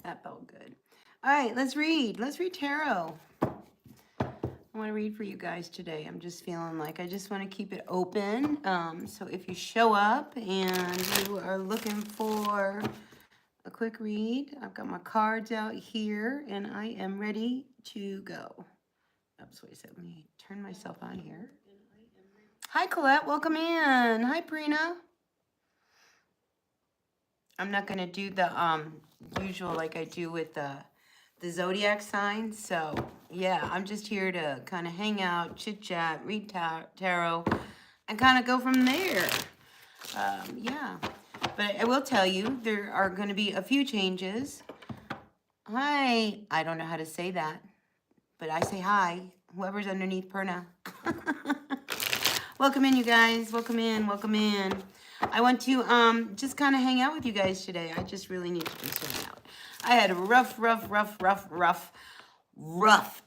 That felt good. All right, let's read. Let's read tarot. I want to read for you guys today. I'm just feeling like I just want to keep it open. So if you show up and you are looking for a quick read, I've got my cards out here and I am ready to go. Oops, wait a second. Let me turn myself on here. Hi, Colette. Welcome in. Hi, Prina. I'm not gonna do the usual like I do with the zodiac signs. So yeah, I'm just here to kind of hang out, chit chat, read tarot, and kind of go from there. Yeah, but I will tell you there are going to be a few changes. Hi, I don't know how to say that, but I say hi. Whoever's underneath Perna. Welcome in, you guys. Welcome in. Welcome in. I want to just kind of hang out with you guys today. I just really need to just hang out. I had a rough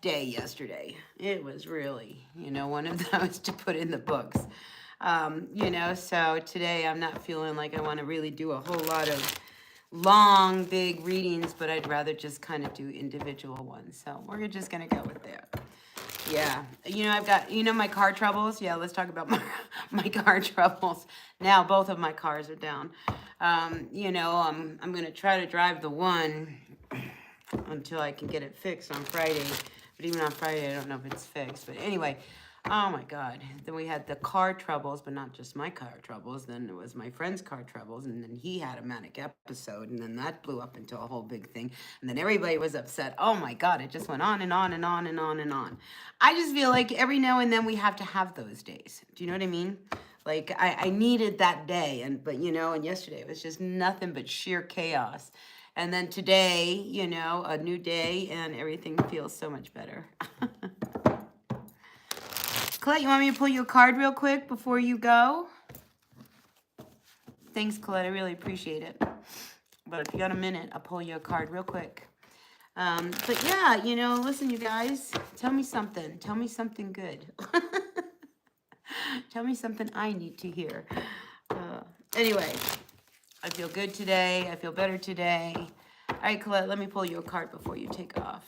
day yesterday. It was really, one of those to put in the books. So today I'm not feeling like I want to really do a whole lot of long, big readings, but I'd rather just kind of do individual ones. So we're just going to go with that. Yeah. I've got, my car troubles. Yeah, let's talk about my car troubles. Now both of my cars are down. I'm going to try to drive the one until I can get it fixed on Friday. But even on Friday, I don't know if it's fixed. But anyway, oh my God. Then we had the car troubles, but not just my car troubles. Then it was my friend's car troubles. And then he had a manic episode. And then that blew up into a whole big thing. And then everybody was upset. Oh my God. It just went on and on and on and on and on. I just feel like every now and then we have to have those days. Do you know what I mean? Like I needed that day. But and yesterday it was just nothing but sheer chaos. And then today, a new day and everything feels so much better. Colette, you want me to pull you a card real quick before you go? Thanks, Colette. I really appreciate it. But if you got a minute, I'll pull you a card real quick. But yeah, listen, you guys, tell me something. Tell me something good. Tell me something I need to hear. Anyway, I feel good today. I feel better today. All right, Colette, let me pull you a card before you take off.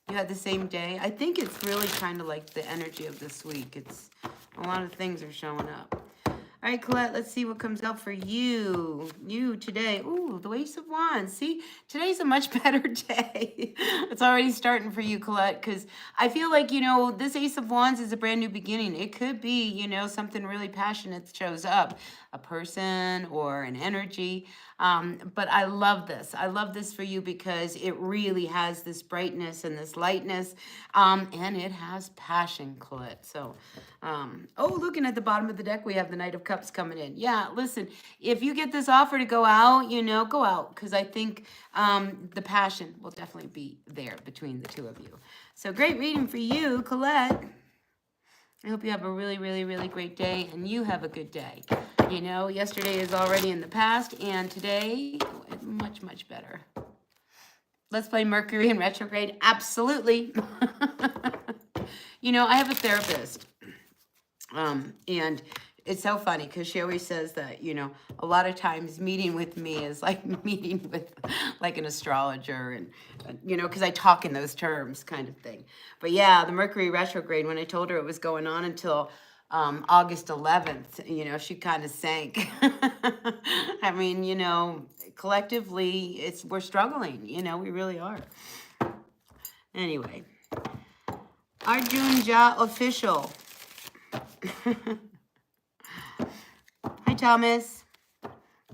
You had the same day. I think it's really kind of like the energy of this week. It's a lot of things are showing up. All right, Colette, let's see what comes out for you. You today. Ooh, the Ace of Wands. See, today's a much better day. It's already starting for you, Colette, because I feel like, this Ace of Wands is a brand new beginning. It could be, something really passionate shows up, a person or an energy. But I love this. I love this for you because it really has this brightness and this lightness, and it has passion, Colette. So, looking at the bottom of the deck, we have the Knight of Cups coming in. Yeah, listen, if you get this offer to go out, go out, because I think the passion will definitely be there between the two of you. So great reading for you, Colette. I hope you have a really, really, really great day, and you have a good day. Yesterday is already in the past, and today, much, much better. Let's play Mercury in retrograde. Absolutely. I have a therapist, and it's so funny because she always says that, a lot of times meeting with me is like meeting with like an astrologer and, because I talk in those terms kind of thing. But yeah, the Mercury retrograde, when I told her it was going on until August 11th, she kind of sank. I mean, collectively, we're struggling, we really are. Anyway, Arjun Ja official. Hi, Thomas.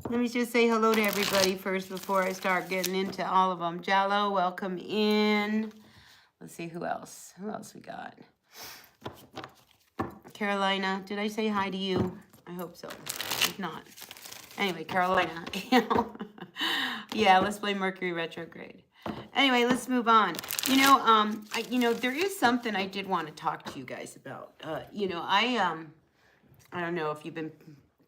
Let me just say hello to everybody first before I start getting into all of them. Jallo, welcome in. Let's see who else. Who else we got? Carolina, did I say hi to you? I hope so. If not. Anyway, Carolina. Yeah, let's play Mercury retrograde. Anyway, let's move on. There is something I did want to talk to you guys about. I don't know if you've been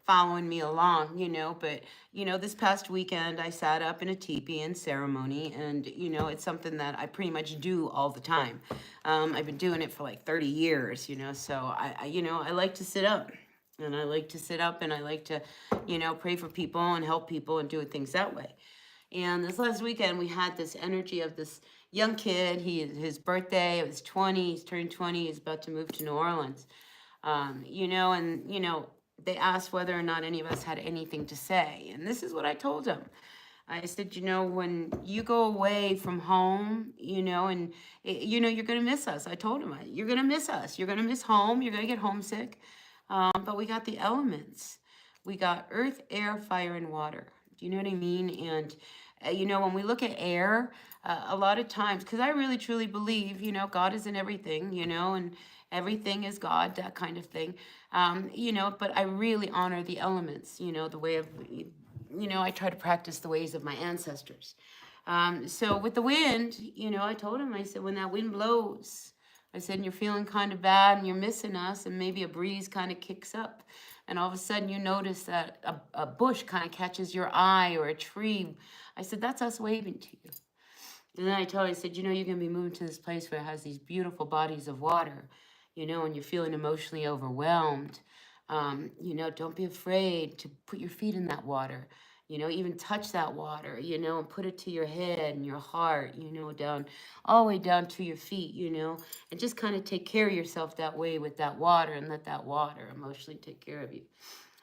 following me along, but, this past weekend I sat up in a teepee in ceremony, and, it's something that I pretty much do all the time. I've been doing it for like 30 years, so I like to sit up. And I like to sit up and I like to, pray for people and help people and do things that way. And this last weekend, we had this energy of this young kid. His birthday, it was 20. He's turned 20. He's about to move to New Orleans. They asked whether or not any of us had anything to say. And this is what I told him. I said, when you go away from home, you're going to miss us. I told him, you're going to miss us. You're going to miss home. You're going to get homesick. But we got the elements. We got earth, air, fire, and water. Do you know what I mean? And, when we look at air, a lot of times, because I really truly believe, God is in everything, and everything is God, that kind of thing. But I really honor the elements, the way of, I try to practice the ways of my ancestors. So with the wind, I told him, I said, when that wind blows, I said, and you're feeling kind of bad and you're missing us, and maybe a breeze kind of kicks up, and all of a sudden you notice that a bush kind of catches your eye, or a tree. I said, that's us waving to you. And then I told her, I said, you're going to be moving to this place where it has these beautiful bodies of water, and you're feeling emotionally overwhelmed. Don't be afraid to put your feet in that water. Even touch that water, and put it to your head and your heart, down, all the way down to your feet, and just kind of take care of yourself that way with that water, and let that water emotionally take care of you.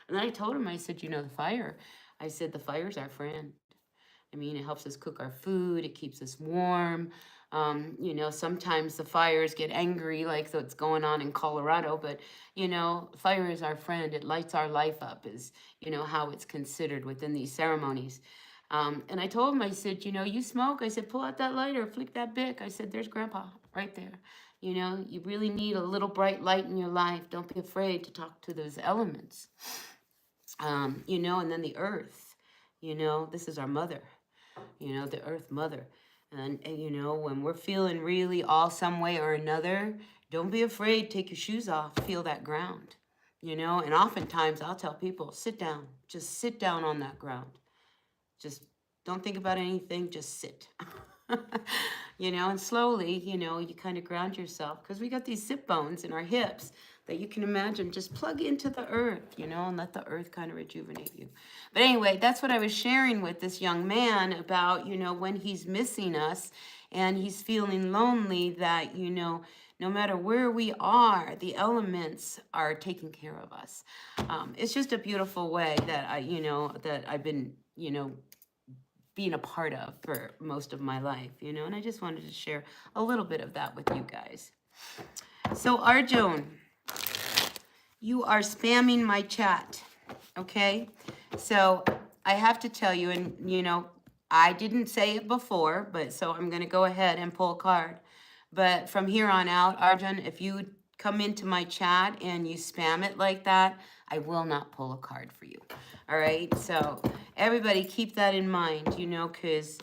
And then I told him, I said, the fire, I said, the fire's our friend. I mean, it helps us cook our food. It keeps us warm. Sometimes the fires get angry, like what's going on in Colorado, but, fire is our friend. It lights our life up, is, how it's considered within these ceremonies. And I told him, I said, you smoke? I said, pull out that lighter, flick that Bic. I said, there's Grandpa right there. You really need a little bright light in your life. Don't be afraid to talk to those elements. And then the earth, this is our mother. The earth mother. And when we're feeling really all some way or another, don't be afraid. Take your shoes off, feel that ground, and oftentimes I'll tell people, sit down, just sit down on that ground. Just don't think about anything, just sit. And slowly, you kind of ground yourself, because we got these sit bones in our hips that you can imagine, just plug into the earth, and let the earth kind of rejuvenate you. But anyway, that's what I was sharing with this young man about, when he's missing us and he's feeling lonely, that, no matter where we are, the elements are taking care of us. It's just a beautiful way that that I've been, being a part of for most of my life, and I just wanted to share a little bit of that with you guys. So Arjun, you are spamming my chat, okay? So I have to tell you, and I didn't say it before, but so I'm going to go ahead and pull a card. But from here on out, Arjun, if you come into my chat and you spam it like that, I will not pull a card for you. All right, so everybody keep that in mind, because,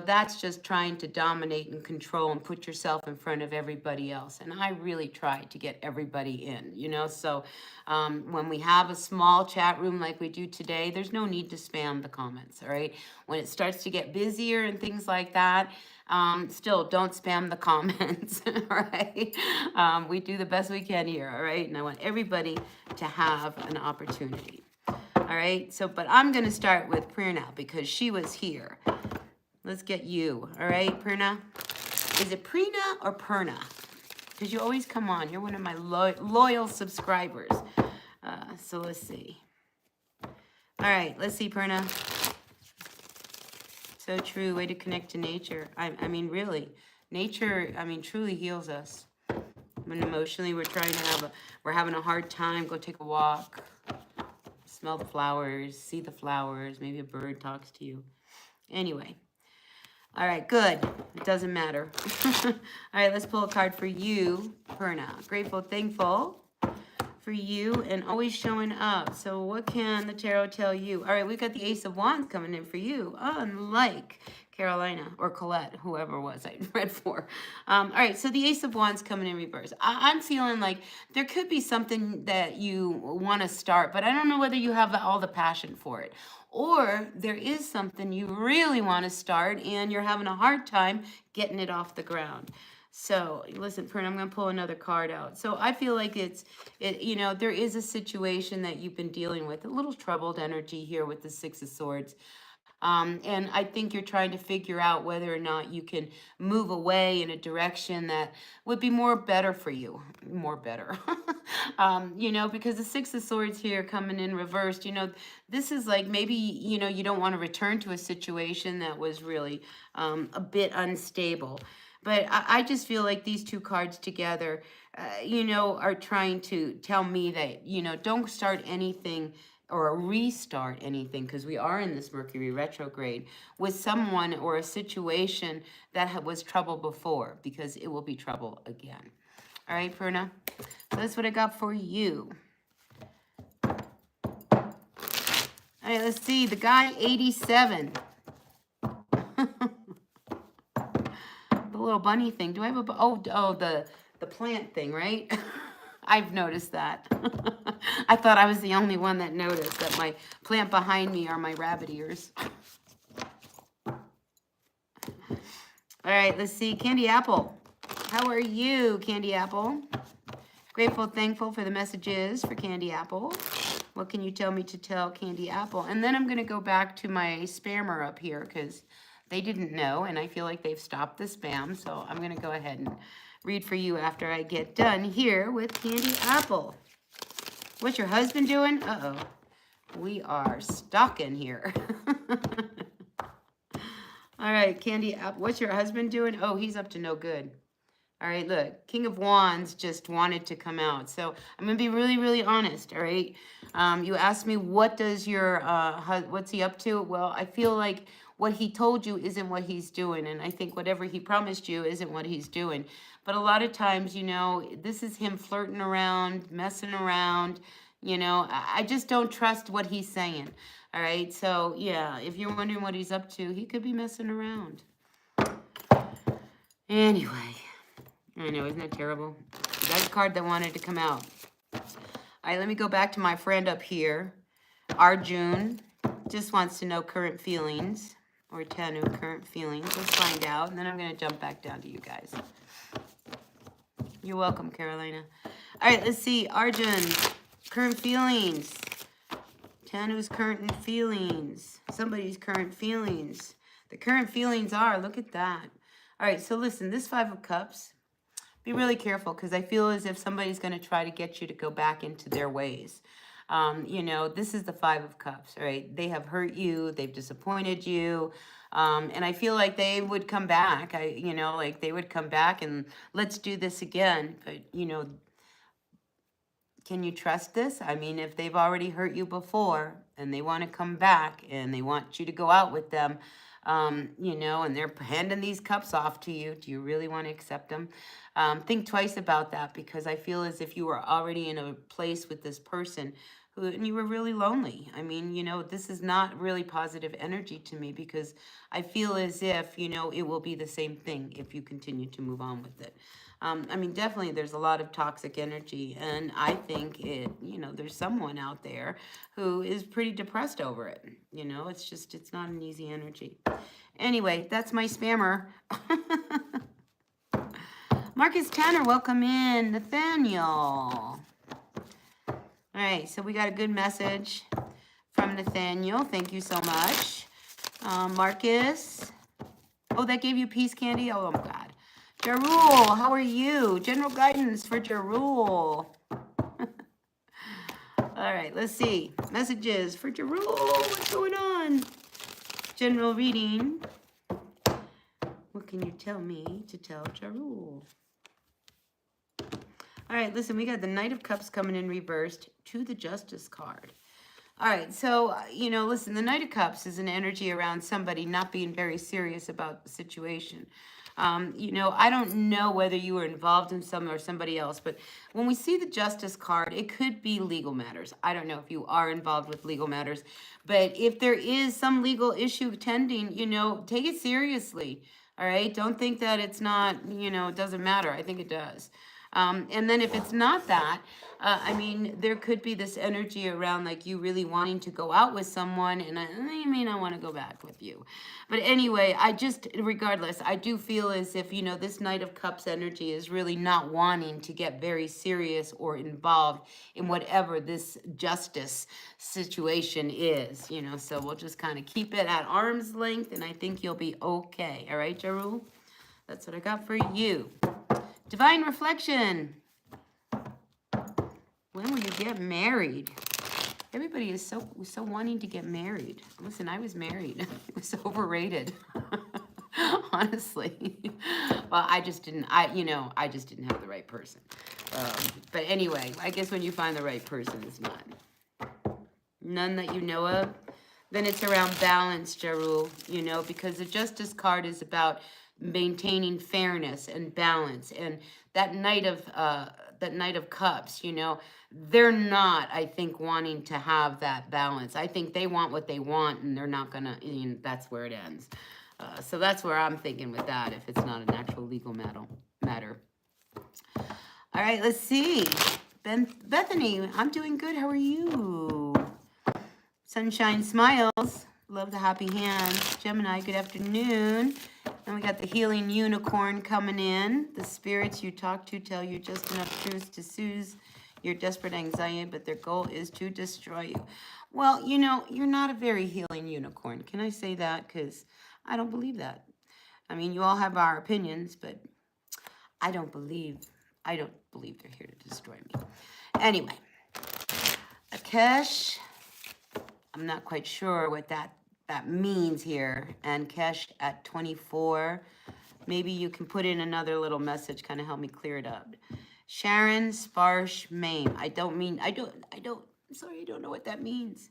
that's just trying to dominate and control and put yourself in front of everybody else. And I really try to get everybody in, so when we have a small chat room like we do today, there's no need to spam the comments, all right? When it starts to get busier and things like that, still don't spam the comments, all right? We do the best we can here, all right? And I want everybody to have an opportunity. All right, so, but I'm going to start with Prerna because she was here. Let's get you, all right, Prerna? Is it Prerna or Perna? Because you always come on. You're one of my loyal subscribers. So let's see. All right, let's see, Perna. So true, way to connect to nature. I mean, really, nature, truly heals us. When emotionally we're having a hard time, go take a walk. Smell the flowers, see the flowers, maybe a bird talks to you. Anyway. All right, good. It doesn't matter. All right, let's pull a card for you, Perna. Grateful, thankful for you, and always showing up. So what can the tarot tell you? All right, we got the Ace of Wands coming in for you, unlike Carolina or Colette, whoever it was I read for. All right, so the Ace of Wands coming in reverse. I'm feeling like there could be something that you want to start, but I don't know whether you have all the passion for it. Or there is something you really want to start and you're having a hard time getting it off the ground. So listen, Fern, I'm going to pull another card out. So I feel like there is a situation that you've been dealing with, a little troubled energy here with the Six of Swords. And I think you're trying to figure out whether or not you can move away in a direction that would be more better for you. More better. Because the Six of Swords here coming in reversed, this is like maybe, you don't want to return to a situation that was really a bit unstable. But I just feel like these two cards together, are trying to tell me that, don't start anything or restart anything, because we are in this Mercury retrograde, with someone or a situation that was trouble before, because it will be trouble again. All right, Perna? So that's what I got for you. All right, let's see. The guy, 87. The little bunny thing. Do I have the plant thing, right? I've noticed that. I thought I was the only one that noticed that my plant behind me are my rabbit ears. All right, let's see. Candy Apple. How are you, Candy Apple? Grateful, thankful for the messages for Candy Apple. What can you tell me to tell Candy Apple? And then I'm going to go back to my spammer up here because they didn't know, and I feel like they've stopped the spam. So I'm going to go ahead and read for you after I get done here with Candy Apple. What's your husband doing? Uh-oh. We are stuck in here. All right, Candy Apple. What's your husband doing? Oh, he's up to no good. All right, look. King of Wands just wanted to come out. So I'm going to be really, really honest, all right? You asked me, what does your, what's he up to? Well, I feel like what he told you isn't what he's doing. And I think whatever he promised you isn't what he's doing. But a lot of times, this is him flirting around, messing around. I just don't trust what he's saying. All right. So, yeah, if you're wondering what he's up to, he could be messing around. Anyway, I know, isn't that terrible? That's a card that wanted to come out. All right, let me go back to my friend up here. Arjun just wants to know current feelings. Or Tanu, current feelings. Let's find out. And then I'm going to jump back down to you guys. You're welcome, Carolina. All right, let's see. Arjun, current feelings. Tanu's current feelings. Somebody's current feelings. The current feelings are, look at that. All right, so listen, this Five of Cups, be really careful because I feel as if somebody's going to try to get you to go back into their ways. This is the Five of Cups, all right? They have hurt you. They've disappointed you. And I feel like they would come back. They would come back and let's do this again. But, can you trust this? I mean, if they've already hurt you before and they want to come back and they want you to go out with them, and they're handing these cups off to you, do you really want to accept them? Think twice about that because I feel as if you were already in a place with this person and you were really lonely. I mean, this is not really positive energy to me because I feel as if, it will be the same thing if you continue to move on with it. Definitely there's a lot of toxic energy and I think there's someone out there who is pretty depressed over it. It's not an easy energy. Anyway, that's my spammer. Marcus Tanner, welcome in. Nathaniel. All right, so we got a good message from Nathaniel. Thank you so much. Marcus. Oh, that gave you peace, Candy? Oh, my God. Jarul, how are you? General guidance for Jarul. All right, let's see. Messages for Jarul. What's going on? General reading. What can you tell me to tell Jarul? All right, listen, we got the Knight of Cups coming in reversed to the Justice card. All right, so, listen, the Knight of Cups is an energy around somebody not being very serious about the situation. I don't know whether you were involved in some or somebody else, but when we see the Justice card, it could be legal matters. I don't know if you are involved with legal matters, but if there is some legal issue tending, take it seriously. All right, don't think that it's not, it doesn't matter. I think it does. And then if it's not that, I mean, there could be this energy around like you really wanting to go out with someone, and they may not want to go back with you. But anyway, regardless, I do feel as if, this Knight of Cups energy is really not wanting to get very serious or involved in whatever this justice situation is, so we'll just kind of keep it at arm's length, and I think you'll be okay. All right, Jarul? That's what I got for you. Divine Reflection. When will you get married? Everybody is so wanting to get married. Listen, I was married. It was overrated. Honestly. Well, I just didn't have the right person. But anyway, I guess when you find the right person, it's none that you know of. Then it's around balance, Jarul, because the Justice card is about maintaining fairness and balance. And that Knight of Cups, they're not, I think, wanting to have that balance. I think they want what they want, and they're not gonna, that's where it ends. So that's where I'm thinking with that, if it's not an actual legal matter. All right, let's see. Bethany, I'm doing good. How are you? Sunshine Smiles. Love the happy hands. Gemini, good afternoon. And we got the Healing Unicorn coming in. The spirits you talk to tell you just enough truths to soothe your desperate anxiety, but their goal is to destroy you. Well, you're not a very healing unicorn. Can I say that? Because I don't believe that. I mean, you all have our opinions, but I don't believe they're here to destroy me. Anyway, Akesh, I'm not quite sure what that means here. And Kesh at 24, maybe you can put in another little message, kind of help me clear it up. Sharon Sparsh Maim. I don't know what that means.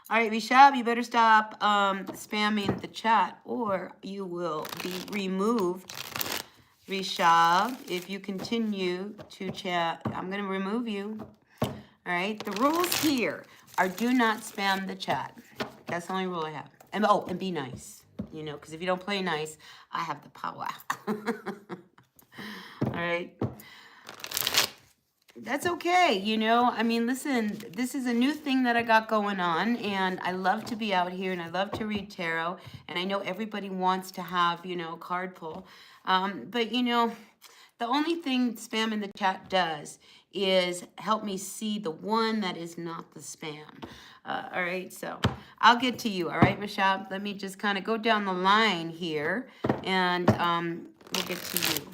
All right, Rishab, you better stop spamming the chat or you will be removed. Rishab, if you continue to chat, I'm going to remove you. All right, the rules here are do not spam the chat. That's the only rule I have. And be nice, because if you don't play nice, I have the power. All right. That's okay, I mean, listen, this is a new thing that I got going on, and I love to be out here, and I love to read tarot, and I know everybody wants to have, card pull. But, the only thing spam in the chat does is help me see the one that is not the spam. All right, so I'll get to you. All right, Rashab, let me just kind of go down the line here, and we'll get to you.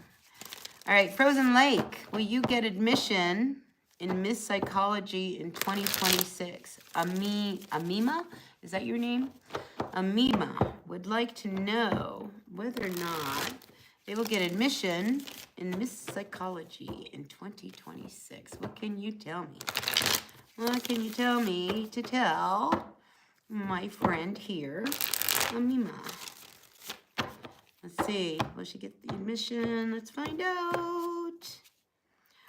All right, Frozen Lake, will you get admission in Miss Psychology in 2026? Amima, is that your name? Amima would like to know whether or not they will get admission in Miss Psychology in 2026. What can you tell me? What can you tell me to tell my friend here, Amima? Let's see. Will she get the admission? Let's find out.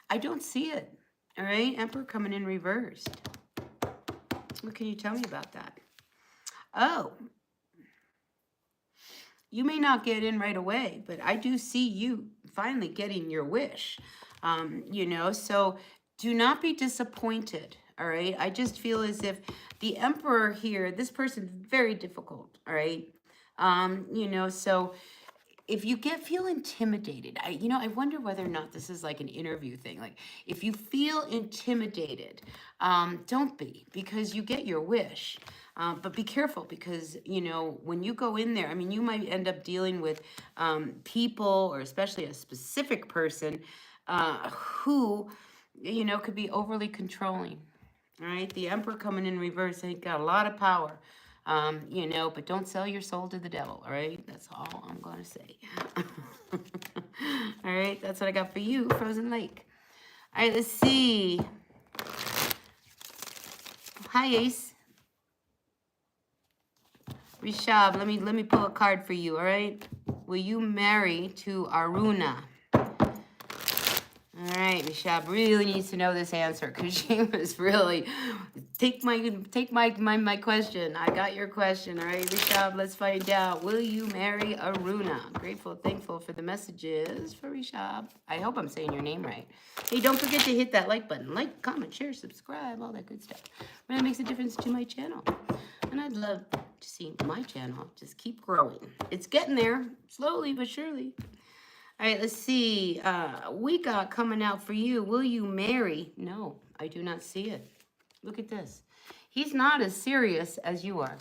I don't see it. All right. Emperor coming in reversed. What can you tell me about that? Oh. You may not get in right away, but I do see you finally getting your wish. So do not be disappointed. All right. I just feel as if the Emperor here, this person's very difficult. All right. So if you feel intimidated, I wonder whether or not this is like an interview thing. Like, if you feel intimidated, don't be, because you get your wish. But be careful, because, when you go in there, I mean, you might end up dealing with people, or especially a specific person who, could be overly controlling. All right, the Emperor coming in reverse, he got a lot of power. But don't sell your soul to the devil, all right? That's all I'm going to say. All right, that's what I got for you, Frozen Lake. All right, let's see. Hi, Ace. Rishab, let me pull a card for you, all right? Will you marry to Aruna? All right, Rishab really needs to know this answer because she was really take my question. I got your question. All right, Rishab, let's find out. Will you marry Aruna? Grateful, thankful for the messages for Rishab. I hope I'm saying your name right. Hey, don't forget to hit that like button. Like, comment, share, subscribe, all that good stuff. Really makes a difference to my channel. And I'd love to see my channel just keep growing. It's getting there, slowly but surely. All right, let's see. We got coming out for you. Will you marry? No, I do not see it. Look at this. He's not as serious as you are.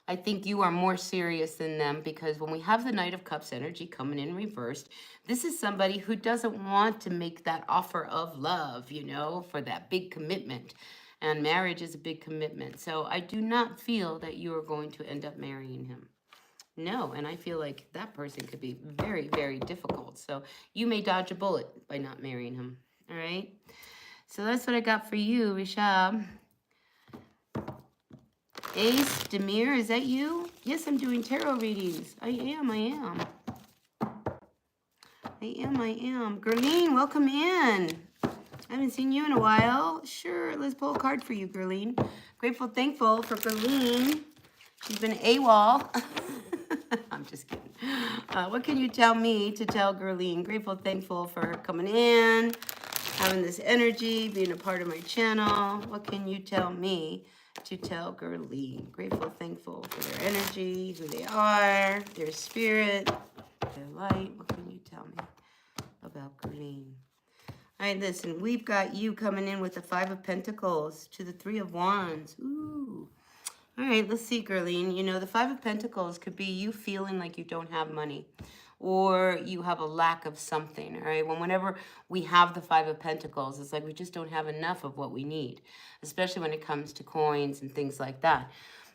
I think you are more serious than them because when we have the Knight of Cups energy coming in reversed, this is somebody who doesn't want to make that offer of love, you know, for that big commitment. And marriage is a big commitment. So I do not feel that you are going to end up marrying him. No, and I feel like that person could be very, very difficult. So you may dodge a bullet by not marrying him. All right. So that's what I got for you, Rishab. Ace, Demir, is that you? Yes, I'm doing tarot readings. I am. Gerline, welcome in. I haven't seen you in a while. Sure, let's pull a card for you, Gerline. Grateful, thankful for Gerline. She's been AWOL. I'm just kidding. What can you tell me to tell Gerline? Grateful, thankful for her coming in, having this energy, being a part of my channel. What can you tell me to tell Gerline? Grateful, thankful for their energy, who they are, their spirit, their light. What can you tell me about Gerline? All right, listen, we've got you coming in with the Five of Pentacles to the Three of Wands. Ooh. All right, let's see, Gerline. You know, the Five of Pentacles could be you feeling like you don't have money or you have a lack of something, all right? Whenever we have the Five of Pentacles, it's like we just don't have enough of what we need, especially when it comes to coins and things like that.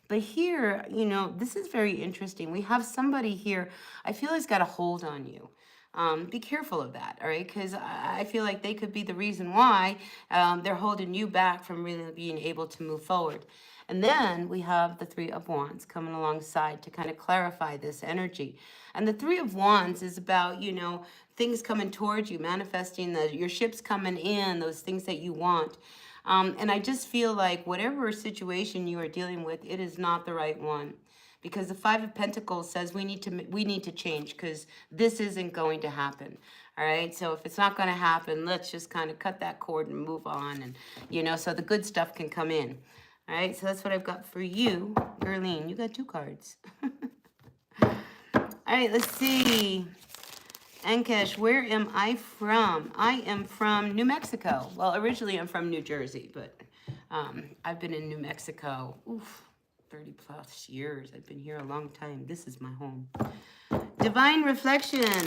But here, you know, this is very interesting. We have somebody here, I feel has got a hold on you. Be careful of that, all right? Because I feel like they could be the reason why they're holding you back from really being able to move forward. And then we have the Three of Wands coming alongside to kind of clarify this energy. And the Three of Wands is about, you know, things coming towards you, manifesting your ships coming in, those things that you want. And I just feel like whatever situation you are dealing with, it is not the right one. Because the Five of Pentacles says we need to change because this isn't going to happen. All right, so if it's not going to happen, let's just kind of cut that cord and move on. And, you know, so the good stuff can come in. All right, so that's what I've got for you, Gerline. You got 2 cards. All right, let's see. Ankesh, where am I from? I am from New Mexico. Well, originally I'm from New Jersey, but I've been in New Mexico, 30 plus years. I've been here a long time. This is my home. Divine Reflection.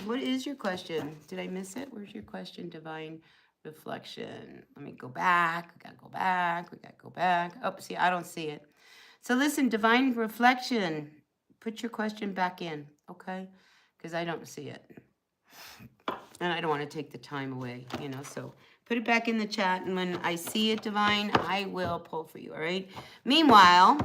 What is your question? Did I miss it? Where's your question, Divine Reflection? Let me go back. We gotta go back. Oh, see, I don't see it. So listen, Divine Reflection, put your question back in, okay? Because I don't see it. And I don't want to take the time away, you know, so put it back in the chat. And when I see it, Divine, I will pull for you, all right? Meanwhile,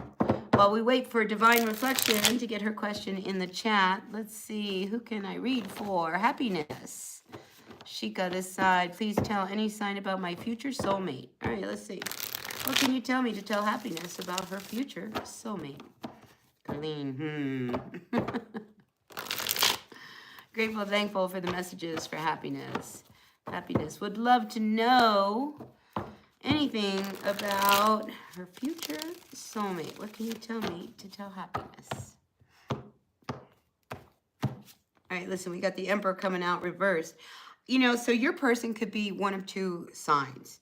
while we wait for Divine Reflection to get her question in the chat, let's see, who can I read for? Happiness. Shika, this side. Please tell any sign about my future soulmate. All right, let's see. What can you tell me to tell Happiness about her future soulmate? Gerline, Grateful, thankful for the messages for Happiness. Happiness would love to know anything about her future soulmate. What can you tell me to tell Happiness? All right, listen, we got the Emperor coming out reversed. You know, so your person could be one of 2 signs.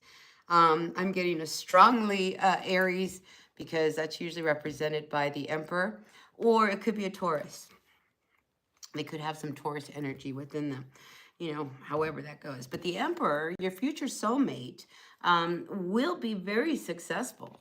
I'm getting a strongly Aries because that's usually represented by the Emperor, or it could be a Taurus. They could have some Taurus energy within them, you know, however that goes. But the Emperor, your future soulmate, will be very successful.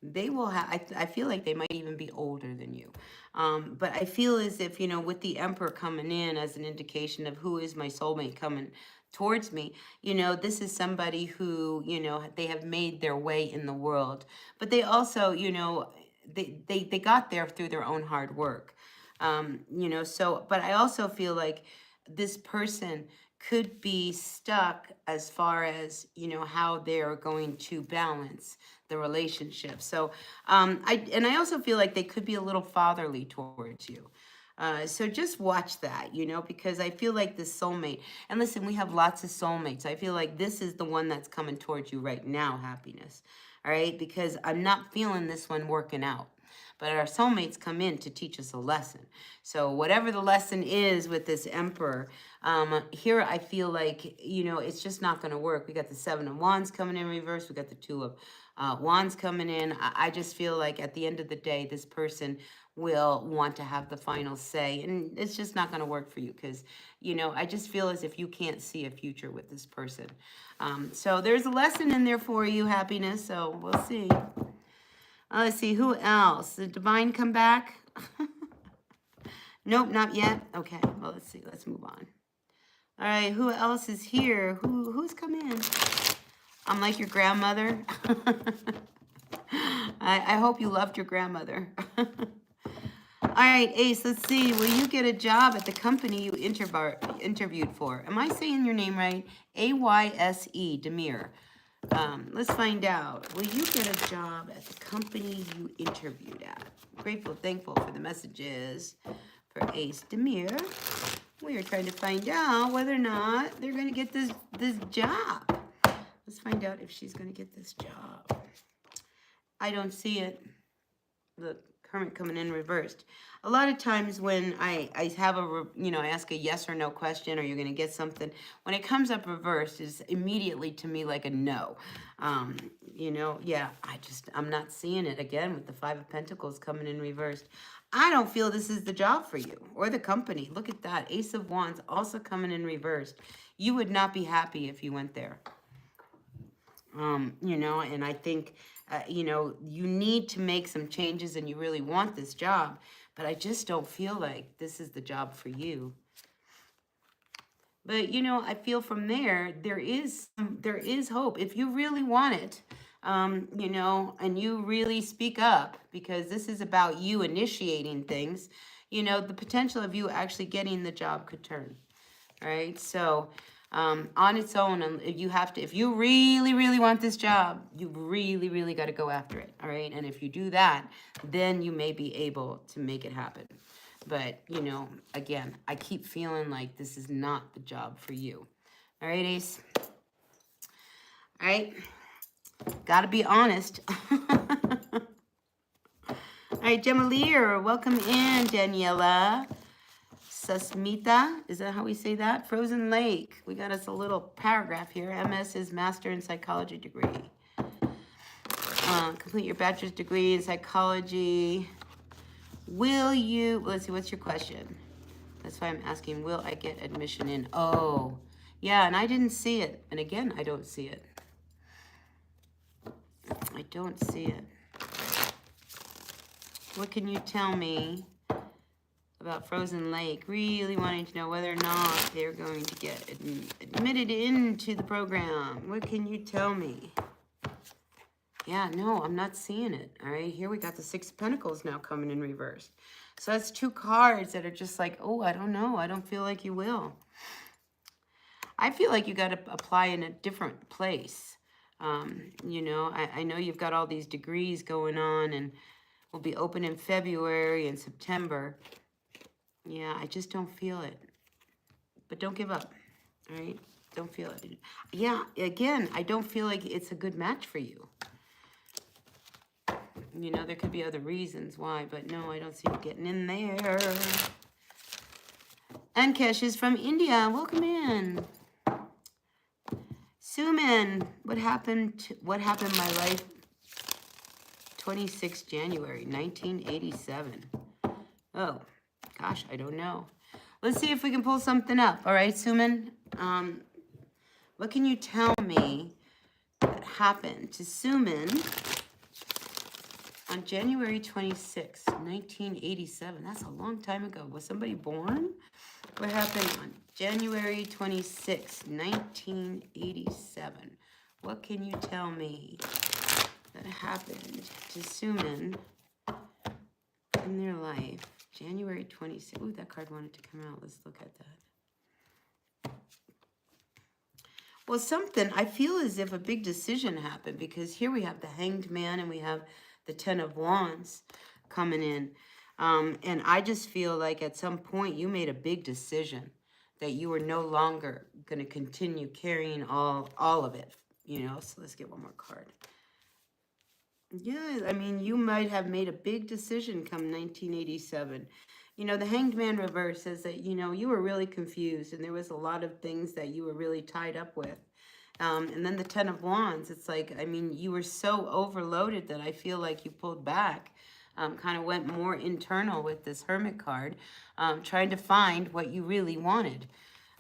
They will have, I feel like they might even be older than you. But I feel as if, you know, with the Emperor coming in as an indication of who is my soulmate coming towards me, you know, this is somebody who, you know, they have made their way in the world. But they also, you know, they got there through their own hard work. You know, so, but I also feel like this person could be stuck as far as, you know, how they're going to balance the relationship. So I also feel like they could be a little fatherly towards you. So just watch that, you know, because I feel like this soulmate, and listen, we have lots of soulmates. I feel like this is the one that's coming towards you right now, happiness. All right, because I'm not feeling this one working out. But our soulmates come in to teach us a lesson. So whatever the lesson is with this emperor, here I feel like, you know, it's just not going to work. We got the 7 of Wands coming in reverse. We got the 2 of Wands coming in. I just feel like at the end of the day, this person will want to have the final say. And it's just not going to work for you because, you know, I just feel as if you can't see a future with this person. So there's a lesson in there for you, happiness. So we'll see. Let's see, who else? Did Divine come back? Nope, not yet. Okay, well, let's see. Let's move on. All right, who else is here? Who's come in? I'm like your grandmother. I hope you loved your grandmother. All right, Ace, let's see. Will you get a job at the company you interviewed for? Am I saying your name right? A-Y-S-E, Demir. Let's find out. Will you get a job at the company you interviewed at? Grateful, thankful for the messages for Ace Demir. We are trying to find out whether or not they're going to get this job. Let's find out if she's going to get this job. I don't see it. Look, Kermit coming in reversed. A lot of times when I have I ask a yes or no question, or you're going to get something, when it comes up reversed, it's immediately to me like a no. Yeah, I'm not seeing it again with the 5 of Pentacles coming in reversed. I don't feel this is the job for you or the company. Look at that. Ace of Wands also coming in reversed. You would not be happy if you went there. And I think, you need to make some changes and you really want this job, but I just don't feel like this is the job for you. But, I feel from there is hope. If you really want it, and you really speak up, because this is about you initiating things, the potential of you actually getting the job could turn. All right. So, on its own, if you really, really want this job, you really, really got to go after it. All right. And if you do that, then you may be able to make it happen. But, again, I keep feeling like this is not the job for you. All right, Ace. All right. Got to be honest. All right, Gemalier, welcome in, Daniela. Susmita, is that how we say that? Frozen Lake. We got us a little paragraph here. MS is Master in Psychology degree. Complete your bachelor's degree in psychology. Will you, let's see, what's your question? That's why I'm asking, will I get admission in? Oh, yeah, and I didn't see it. And again, I don't see it. I don't see it. What can you tell me about Frozen Lake? Really wanting to know whether or not they're going to get admitted into the program. What can you tell me? Yeah, no, I'm not seeing it. All right, here we got the 6 of Pentacles now coming in reverse. So that's 2 cards that are just like, oh, I don't know. I don't feel like you will. I feel like you got to apply in a different place. I know you've got all these degrees going on and will be open in February and September. Yeah, I just don't feel it. But don't give up, all right? Don't feel it. Yeah, again, I don't feel like it's a good match for you. There could be other reasons why, but no, I don't see you getting in there. Ankesh is from India. Welcome in. Suman, what happened in my life? 26 January 1987. Oh, gosh, I don't know. Let's see if we can pull something up. All right, Suman. What can you tell me that happened to Suman on January 26, 1987? That's a long time ago. Was somebody born? What happened on January 26, 1987? What can you tell me that happened to Suman in their life? January 26th. Ooh, that card wanted to come out. Let's look at that. Well, something, I feel as if a big decision happened because here we have the Hanged Man and we have the Ten of Wands coming in. And I just feel like at some point you made a big decision that you were no longer going to continue carrying all of it, you know? So let's get one more card. Yeah, I mean, you might have made a big decision come 1987. You know, the Hanged Man reverse says that, you know, you were really confused and there was a lot of things that you were really tied up with. And then the Ten of Wands, it's like, I mean, you were so overloaded that I feel like you pulled back, kind of went more internal with this Hermit card, trying to find what you really wanted.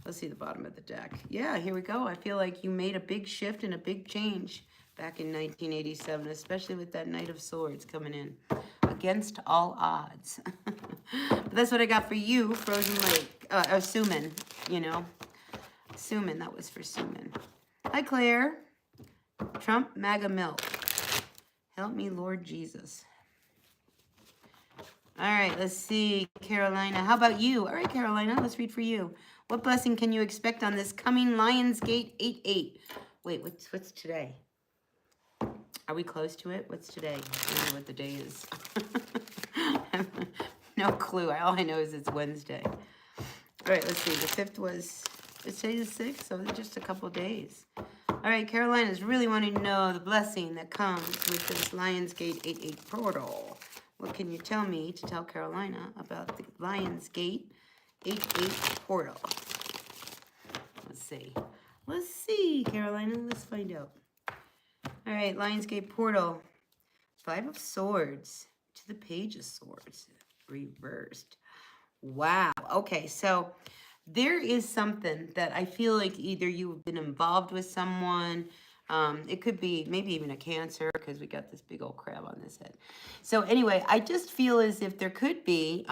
Let's see the bottom of the deck. Yeah, here we go. I feel like you made a big shift and a big change back in 1987, especially with that Knight of Swords coming in. Against all odds. But that's what I got for you, Frozen Lake. Or Suman, you know. Suman, that was for Suman. Hi, Claire. Trump MAGA milk. Help me, Lord Jesus. All right, let's see, Carolina. How about you? All right, Carolina, let's read for you. What blessing can you expect on this coming Lionsgate 8/8? Wait, what's today? Are we close to it? What's today? I don't know what the day is. No clue. All I know is it's Wednesday. All right, let's see. The 5th was, it's today the 6th, so it's just a couple days. All right, Carolina's really wanting to know the blessing that comes with this Lionsgate 8/8 portal. What can you tell me to tell Carolina about the Lionsgate 8/8 portal? Let's see. Let's see, Carolina. Let's find out. All right, Lionsgate portal. 5 of Swords to the Page of Swords. Reversed. Wow. Okay, so there is something that I feel like either you've been involved with someone. It could be maybe even a Cancer because we got this big old crab on this head. So anyway, I just feel as if there could be,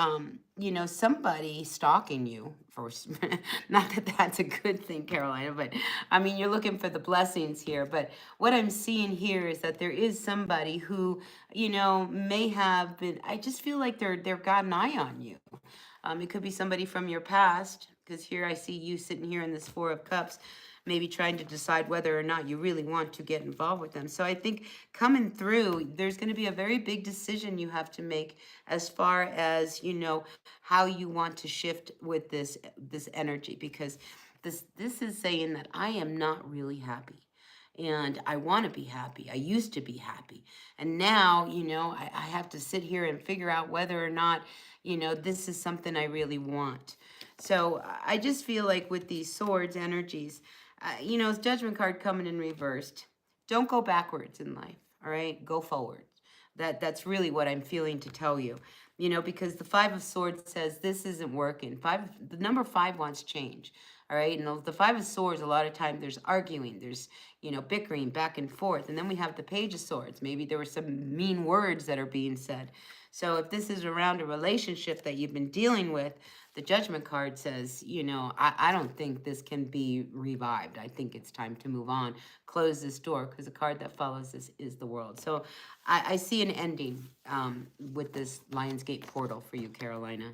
you know, somebody stalking you. For not that that's a good thing, Carolina, but I mean, you're looking for the blessings here. But what I'm seeing here is that there is somebody who, you know, may have been. I just feel like they've got an eye on you. It could be somebody from your past, because here I see you sitting here in this 4 of Cups, maybe trying to decide whether or not you really want to get involved with them. So I think coming through, there's going to be a very big decision you have to make as far as, you know, how you want to shift with this energy, because this is saying that I am not really happy. And I want to be happy. I used to be happy. And now, you know, I have to sit here and figure out whether or not, you know, this is something I really want. So I just feel like with these swords energies, you know, Judgment card coming in reversed. Don't go backwards in life, all right? Go forward. That's really what I'm feeling to tell you. You know, because the 5 of Swords says this isn't working. The number 5 wants change. All right. And the 5 of Swords, a lot of times there's arguing, there's, you know, bickering back and forth. And then we have the Page of Swords. Maybe there were some mean words that are being said. So if this is around a relationship that you've been dealing with, the Judgment card says, you know, I don't think this can be revived. I think it's time to move on. Close this door, because the card that follows this is the World. So I see an ending with this Lionsgate portal for you, Carolina.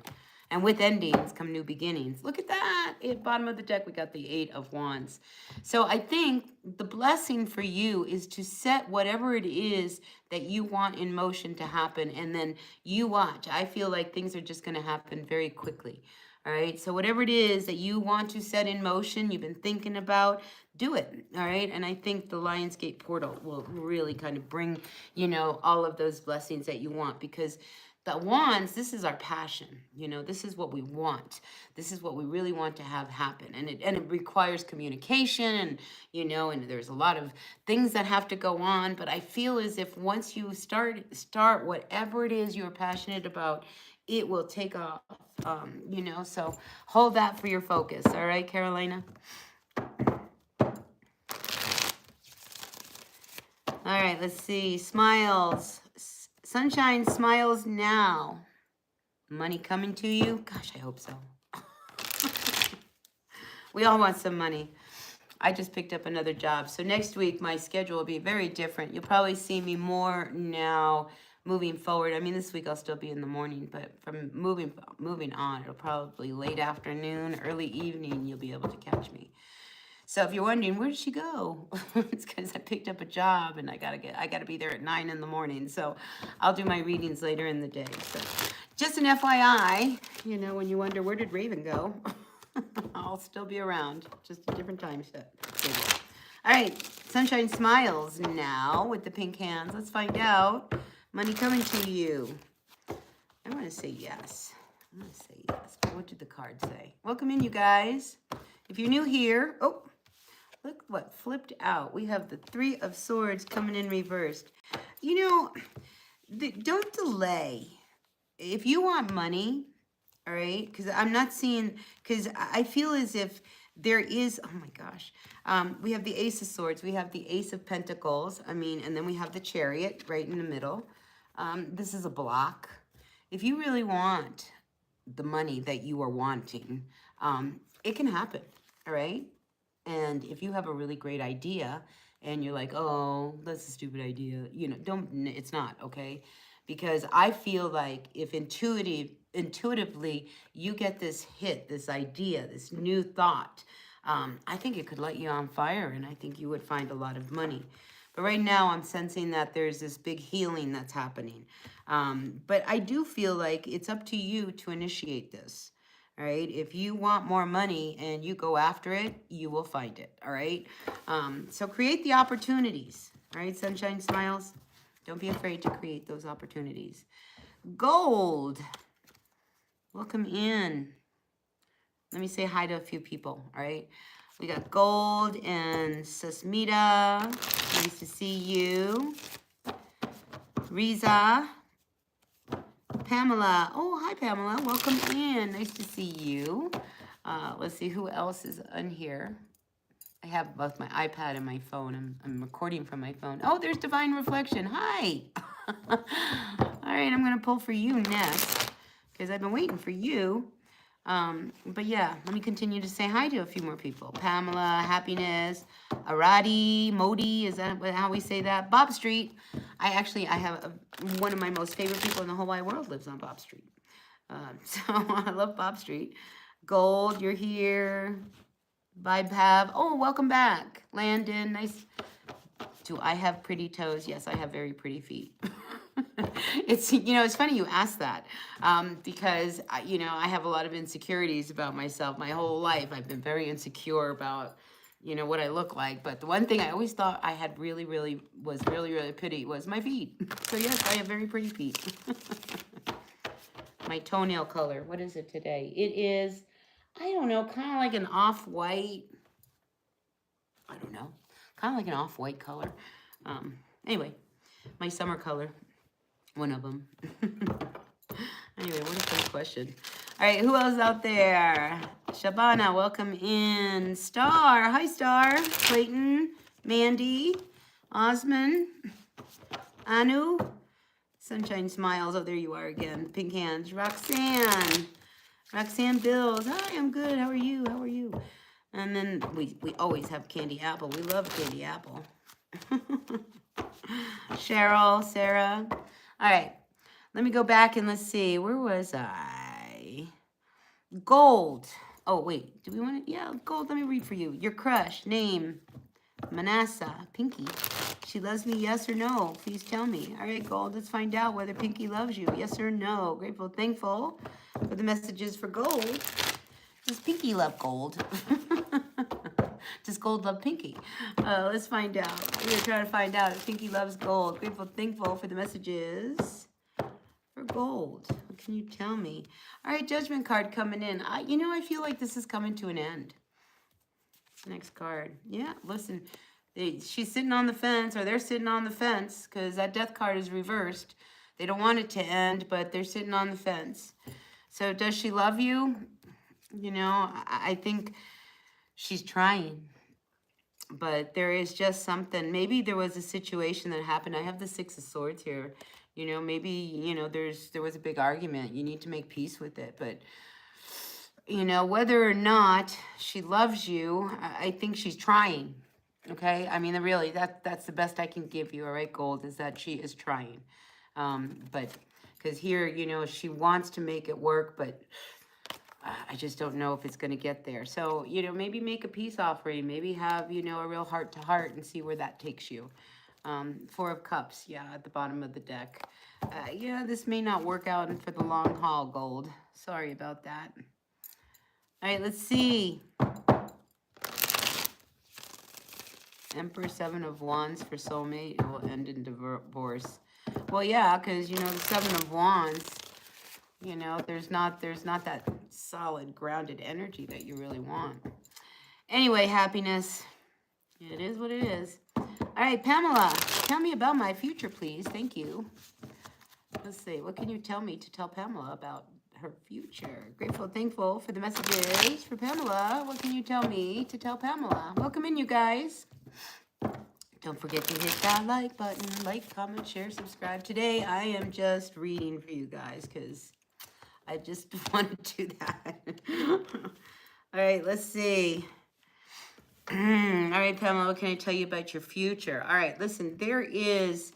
And with endings come new beginnings. Look at that. At the bottom of the deck, we got the 8 of Wands. So I think the blessing for you is to set whatever it is that you want in motion to happen, and then you watch. I feel like things are just going to happen very quickly. All right. So whatever it is that you want to set in motion, you've been thinking about, do it. All right. And I think the Lionsgate portal will really kind of bring, you know, all of those blessings that you want, because the Wands, this is our passion. You know, this is what we want. This is what we really want to have happen. And it requires communication, and, you know, and there's a lot of things that have to go on. But I feel as if once you start whatever it is you're passionate about, it will take off, you know. So hold that for your focus. All right, Carolina? All right, let's see. Smiles. Sunshine smiles now. Money coming to you? Gosh, I hope so. We all want some money. I just picked up another job. So next week, my schedule will be very different. You'll probably see me more now moving forward. I mean, this week I'll still be in the morning, but from moving on, it'll probably late afternoon, early evening, you'll be able to catch me. So if you're wondering, where did she go? It's because I picked up a job and I gotta be there at 9 in the morning. So I'll do my readings later in the day. So just an FYI, you know, when you wonder, where did Raven go? I'll still be around, just a different time set. All right, Sunshine Smiles now with the pink hands. Let's find out. Money coming to you. I want to say yes. I'm going to say yes. But what did the card say? Welcome in, you guys. If you're new here, oh, look what flipped out. We have the Three of Swords coming in reversed. You know, don't delay. If you want money, all right, because I'm not seeing, because I feel as if there is, oh my gosh, we have the Ace of Swords, we have the Ace of Pentacles, I mean, and then we have the Chariot right in the middle. This is a block. If you really want the money that you are wanting, it can happen, all right? And if you have a really great idea and you're like, oh, that's a stupid idea, you know, it's not, okay? Because I feel like if intuitively you get this hit, this idea, this new thought, I think it could light you on fire and I think you would find a lot of money. But right now I'm sensing that there's this big healing that's happening. But I do feel like it's up to you to initiate this. All right. If you want more money and you go after it, you will find it. All right. So create the opportunities. All right. Sunshine Smiles. Don't be afraid to create those opportunities. Gold. Welcome in. Let me say hi to a few people. All right. We got Gold and Susmita. Nice to see you. Riza. Pamela. Oh, hi, Pamela. Welcome in. Nice to see you. Let's see who else is on here. I have both my iPad and my phone. I'm recording from my phone. Oh, there's Divine Reflection. Hi. All right, I'm going to pull for you next because I've been waiting for you. But yeah, let me continue to say hi to a few more people. Pamela, Happiness, Arati, Modi, is that how we say that? Bob Street. I have one of my most favorite people in the whole wide world lives on Bob Street. So I love Bob Street. Gold, you're here. Vibe Have. Oh, welcome back. Landon, nice. Do I have pretty toes? Yes, I have very pretty feet. It's, you know, it's funny you ask that because, you know, I have a lot of insecurities about myself my whole life. I've been very insecure about, you know, what I look like. But the one thing I always thought I had really pretty was my feet. So yes, I have very pretty feet. My toenail color, what is it today? It is, I don't know, kind of like an off-white, I don't know, kind of like an off-white color. Anyway, my summer color. One of them. Anyway, what a funny question. All right, who else out there? Shabana, welcome in. Star, hi Star. Clayton, Mandy, Osman, Anu, Sunshine Smiles. Oh, there you are again. Pink hands. Roxanne, Roxanne Bills. Hi, I'm good. How are you? How are you? And then we always have Candy Apple. We love Candy Apple. Cheryl, Sarah. All right, let me go back and let's see. Where was I? Gold. Oh, wait. Do we want to? Yeah, Gold. Let me read for you. Your crush. Name. Manasseh. Pinky. She loves me, yes or no? Please tell me. All right, Gold. Let's find out whether Pinky loves you. Yes or no? Grateful, thankful for the messages for Gold. Does Pinky love Gold? Does Gold love Pinky? Let's find out. We're trying to find out if Pinky loves Gold. Grateful, thankful for the messages for Gold. What can you tell me? All right, Judgment card coming in. You know, I feel like this is coming to an end. Next card. Yeah, listen. She's sitting on the fence, or they're sitting on the fence, because that Death card is reversed. They don't want it to end, but they're sitting on the fence. So does she love you? You know, I think she's trying. But there is just something. Maybe there was a situation that happened. I have the Six of Swords here. You know, maybe, you know, there was a big argument. You need to make peace with it. But, you know, whether or not she loves you, I think she's trying. Okay? I mean, really, that's the best I can give you, all right, Gold, is that she is trying. But, because here, you know, she wants to make it work, but I just don't know if it's going to get there. So, you know, maybe make a peace offering. Maybe have, you know, a real heart-to-heart and see where that takes you. Four of Cups, yeah, at the bottom of the deck. Yeah, this may not work out for the long haul, Gold. Sorry about that. All right, let's see. Emperor, Seven of Wands for soulmate. It will end in divorce. Well, yeah, because, you know, the Seven of Wands, you know, there's not that solid, grounded energy that you really want. Anyway, happiness. It is what it is. All right, Pamela, tell me about my future, please. Thank you. Let's see. What can you tell me to tell Pamela about her future? Grateful, thankful for the messages for Pamela. What can you tell me to tell Pamela? Welcome in, you guys. Don't forget to hit that like button. Like, comment, share, subscribe. Today, I am just reading for you guys because I just want to do that. All right, let's see. All right, Pamela, what can I tell you about your future? All right, listen, there is,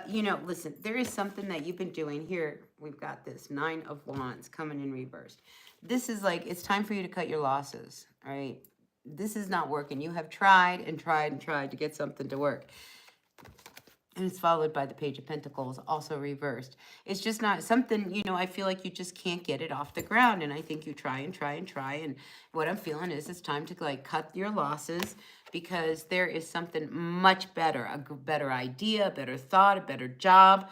you know, listen, there is something that you've been doing here. We've got this Nine of Wands coming in reverse. This is like, it's time for you to cut your losses, all right? This is not working. You have tried and tried and tried to get something to work. And it's followed by the Page of Pentacles, also reversed. It's just not something, you know, I feel like you just can't get it off the ground. And I think you try and try and try. And what I'm feeling is it's time to, like, cut your losses because there is something much better, a better idea, a better thought, a better job.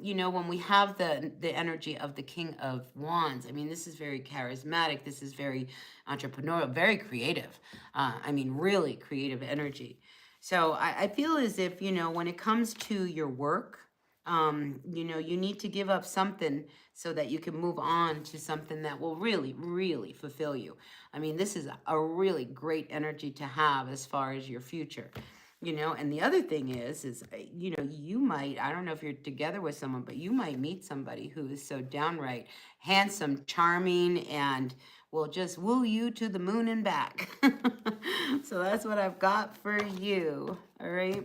You know, when we have the energy of the King of Wands, I mean, this is very charismatic. This is very entrepreneurial, very creative. I mean, really creative energy. So I feel as if, you know, when it comes to your work, you know, you need to give up something so that you can move on to something that will really, really fulfill you. I mean, this is a really great energy to have as far as your future, you know. And the other thing is, you know, you might, I don't know if you're together with someone, but you might meet somebody who is so downright handsome, charming, and will just woo you to the moon and back. So that's what I've got for you. All right.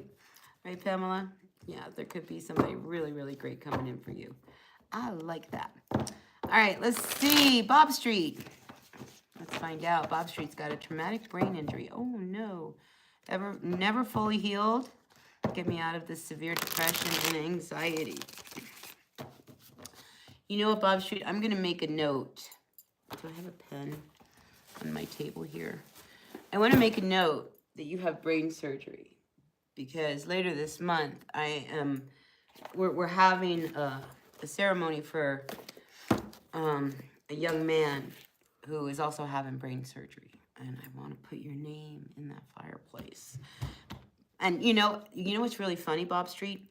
Right, Pamela? Yeah, there could be somebody really, really great coming in for you. I like that. All right, let's see. Bob Street. Let's find out. Bob Street's got a traumatic brain injury. Oh, no. Never fully healed. Get me out of this severe depression and anxiety. You know what, Bob Street? I'm going to make a note. Do I have a pen on my table here? I want to make a note that you have brain surgery because later this month we're having a ceremony for a young man who is also having brain surgery, and I want to put your name in that fireplace. And you know what's really funny, Bob Street?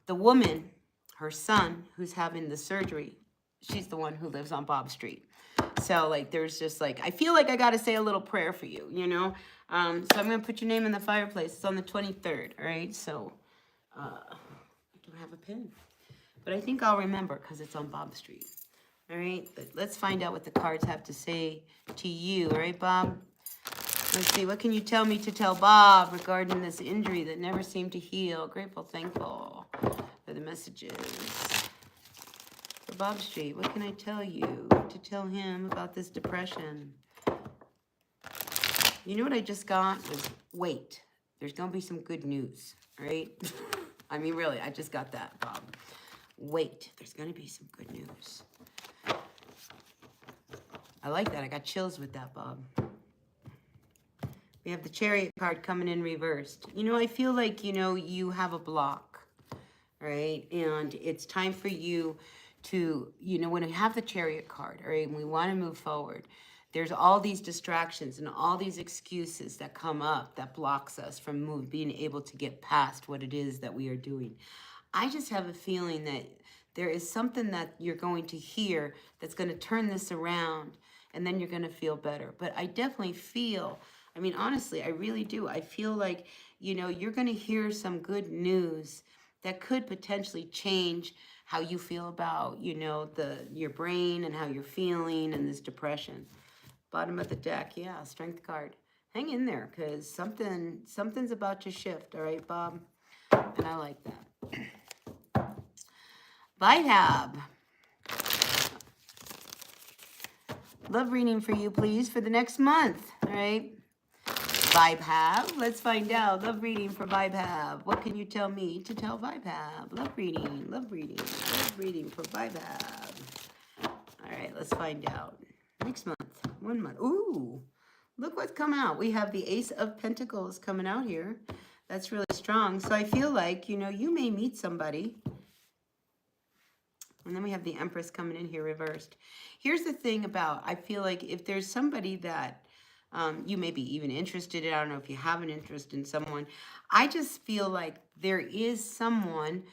The woman, her son, who's having the surgery, she's the one who lives on Bob Street. So, like, there's just, like, I feel like I got to say a little prayer for you, you know? So I'm going to put your name in the fireplace. It's on the 23rd, all right? So, I don't have a pen. But I think I'll remember because it's on Bob Street, all right? But let's find out what the cards have to say to you, all right, Bob? Let's see, what can you tell me to tell Bob regarding this injury that never seemed to heal? Grateful, thankful for the messages. For Bob Street, what can I tell you to tell him about this depression? You know what I just got was, wait, there's going to be some good news, right? I mean, really, I just got that, Bob. Wait, there's going to be some good news. I like that. I got chills with that, Bob. We have the Chariot card coming in reversed. You know, I feel like, you know, you have a block, right? And it's time for you to, you know, when we have the Chariot card, all right, and we want to move forward, there's all these distractions and all these excuses that come up that blocks us from being able to get past what it is that we are doing. I just have a feeling that there is something that you're going to hear that's going to turn this around, and then you're going to feel better. But I definitely feel, I mean, honestly, I really do. I feel like, you know, you're going to hear some good news that could potentially change how you feel about, you know, your brain and how you're feeling and this depression. Bottom of the deck, yeah, Strength card. Hang in there, because something's about to shift, all right, Bob? And I like that. Vihab. Love reading for you, please, for the next month. All right. Vibe Have. Let's find out. Love reading for Vibe Have. What can you tell me to tell Vibe Have? Love reading. Love reading. Love reading for Vibe Have. All right. Let's find out. Next month. 1 month. Ooh. Look what's come out. We have the Ace of Pentacles coming out here. That's really strong. So I feel like, you know, you may meet somebody. And then we have the Empress coming in here reversed. Here's the thing about, I feel like if there's somebody that you may be even interested in, I don't know if you have an interest in someone. I just feel like there is someone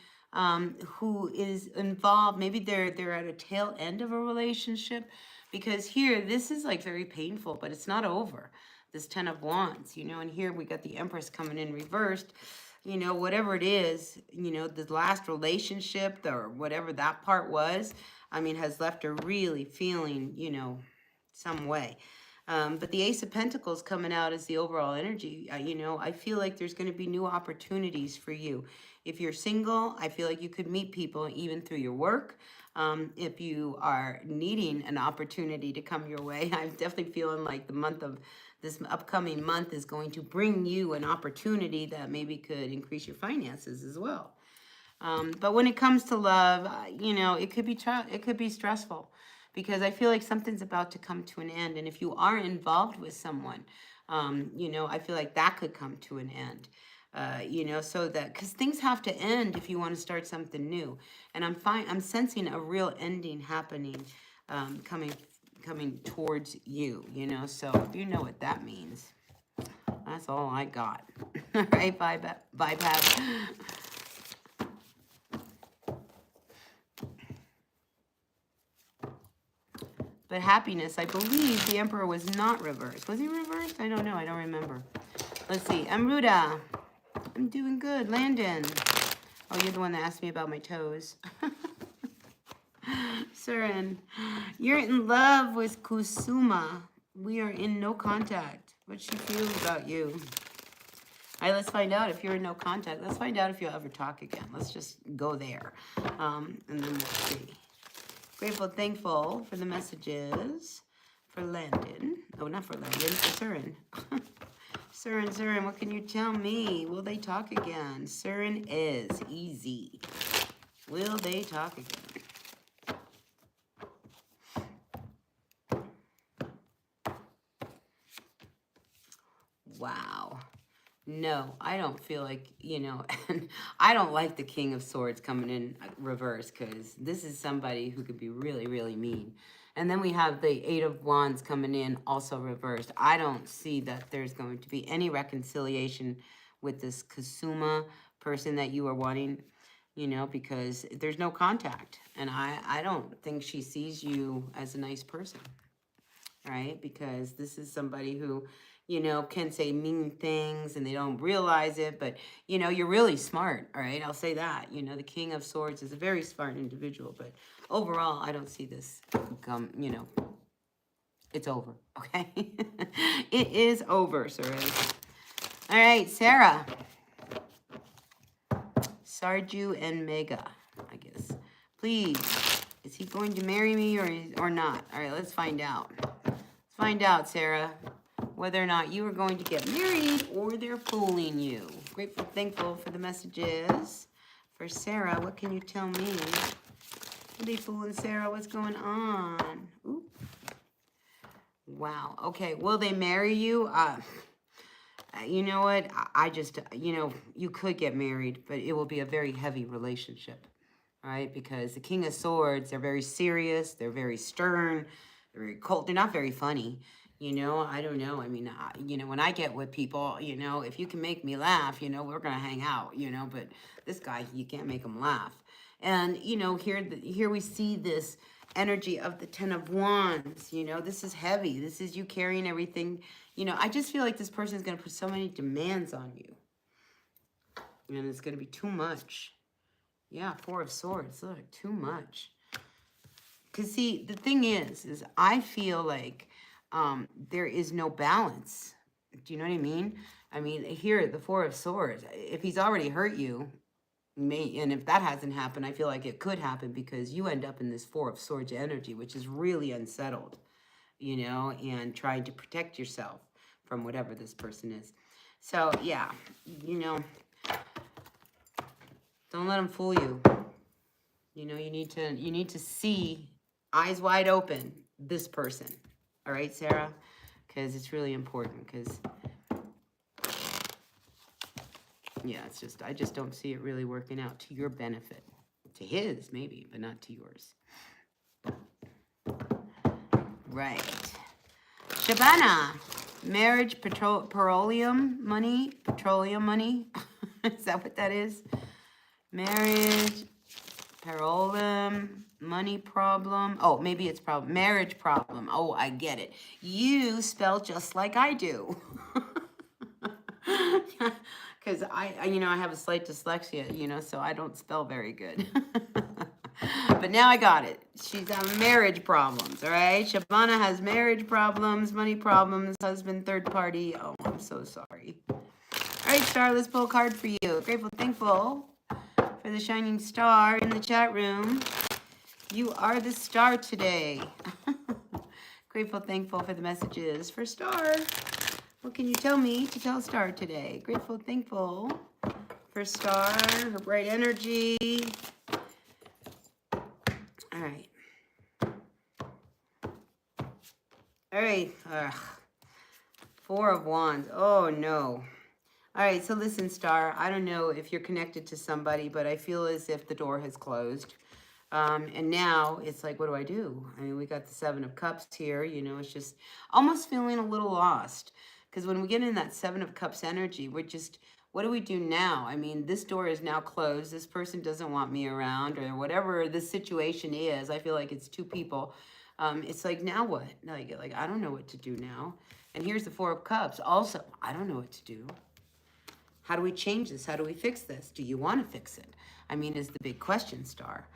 who is involved. Maybe they're at a tail end of a relationship. Because here, this is like very painful, but it's not over. This 10 of Wands, you know, and here we got the Empress coming in reversed. You know, whatever it is, you know, the last relationship or whatever that part was, I mean, has left her really feeling, you know, some way. But the Ace of Pentacles coming out as the overall energy, you know, I feel like there's going to be new opportunities for you. If you're single, I feel like you could meet people even through your work. If you are needing an opportunity to come your way, I'm definitely feeling like the month of this upcoming month is going to bring you an opportunity that maybe could increase your finances as well. But when it comes to love, you know, it could be stressful because I feel like something's about to come to an end. And if you are involved with someone, you know, I feel like that could come to an end. You know, so that because things have to end if you want to start something new. And I'm sensing a real ending happening, coming towards you. You know, so you know what that means. That's all I got. All right, bypass. But happiness, I believe the Emperor was not reversed. Was he reversed? I don't know. I don't remember. Let's see. Amruta. I'm doing good. Landon. Oh, you're the one that asked me about my toes. Surin. You're in love with Kusuma. We are in no contact. What she feels about you. All right, let's find out if you're in no contact. Let's find out if you'll ever talk again. Let's just go there. And then we'll see. Grateful, thankful for the messages for Landon. Oh, not for Landon, for Surin. Surin, what can you tell me? Will they talk again? Surin is easy. Will they talk again? Wow. No, I don't feel like, you know, and I don't like the King of Swords coming in reverse because this is somebody who could be really, really mean. And then we have the Eight of Wands coming in also reversed. I don't see that there's going to be any reconciliation with this Kusuma person that you are wanting, you know, because there's no contact. And I don't think she sees you as a nice person, right? Because this is somebody who, you know, can say mean things and they don't realize it. But, you know, you're really smart, all right? I'll say that. You know, the King of Swords is a very smart individual. But overall, I don't see this come, you know, it's over, okay? It is over, Sarah. All right, Sarah. Sarju and Mega, I guess. Please, is he going to marry me or not? All right, let's find out. Let's find out, Sarah, whether or not you are going to get married or they're fooling you. Grateful, thankful for the messages. For Sarah, what can you tell me? Are they fooling Sarah? What's going on? Ooh. Wow. Okay, will they marry you? You know what? I just, you know, you could get married, but it will be a very heavy relationship, all right? Because the King of Swords, they're very serious. They're very stern. They're very cold. They're not very funny. You know, I don't know. I mean, you know, when I get with people, you know, if you can make me laugh, you know, we're going to hang out, you know. But this guy, you can't make him laugh. And, you know, here we see this energy of the Ten of Wands. You know, this is heavy. This is you carrying everything. You know, I just feel like this person is going to put so many demands on you. And it's going to be too much. Yeah, Four of Swords. Look, too much. Because, see, the thing is I feel like there is no balance. Do you know what I mean? I mean, here, the Four of Swords. If he's already hurt you, and if that hasn't happened, I feel like it could happen because you end up in this Four of Swords energy, which is really unsettled. you know, and trying to protect yourself from whatever this person is. So, yeah, you know, don't let them fool you. You know, you need to see eyes wide open this person. All right, Sarah? Because it's really important, because yeah, it's just, I just don't see it really working out to your benefit. To his, maybe, but not to yours. Right. Shabana, marriage, petroleum money? Petroleum money? Is that what that is? Marriage, petroleum, money problem. Oh, maybe it's problem. Marriage problem. Oh, I get it. You spell just like I do. Because you know, I have a slight dyslexia, you know, so I don't spell very good. But now I got it. She's having marriage problems, all right? Shabana has marriage problems, money problems, husband, third party. Oh, I'm so sorry. All right, Star, let's pull a card for you. Grateful, thankful for the shining star in the chat room. You are the star today. Grateful, thankful for the messages for Star. What can you tell me to tell Star today? Grateful, thankful for Star, her bright energy. All right. All right. Four of Wands. Oh, no. All right. So listen, Star. I don't know if you're connected to somebody, but I feel as if the door has closed. And now it's like, what do I do? I mean, we got the Seven of Cups here. You know, it's just almost feeling a little lost. Because when we get in that Seven of Cups energy, we're just, what do we do now? I mean, this door is now closed. This person doesn't want me around, or whatever the situation is. I feel like it's two people. It's like, now what? Like, I don't know what to do now. And here's the Four of Cups. Also, I don't know what to do. How do we change this? How do we fix this? Do you want to fix it? I mean, is the big question, Star.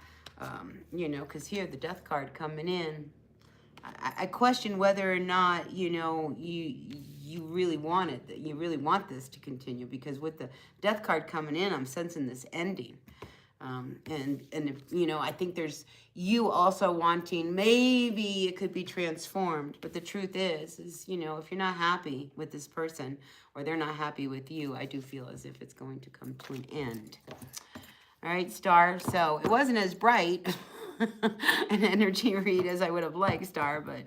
You know, because here, the Death card coming in, I question whether or not, you know, you really want it, that you really want this to continue, because with the Death card coming in, I'm sensing this ending. And if, you know, I think there's you also wanting, maybe it could be transformed, but the truth is, you know, if you're not happy with this person, or they're not happy with you, I do feel as if it's going to come to an end. All right, Star, so it wasn't as bright an energy read as I would have liked, Star, but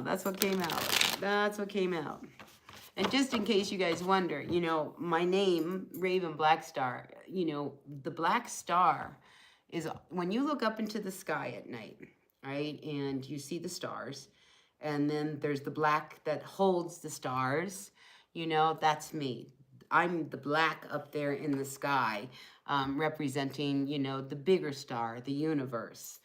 that's what came out. That's what came out. And just in case you guys wonder, you know, my name, Raven Black Star, you know, the black star is when you look up into the sky at night, right, and you see the stars, and then there's the black that holds the stars, you know, that's me. I'm the black up there in the sky, representing, you know, the bigger star, the universe,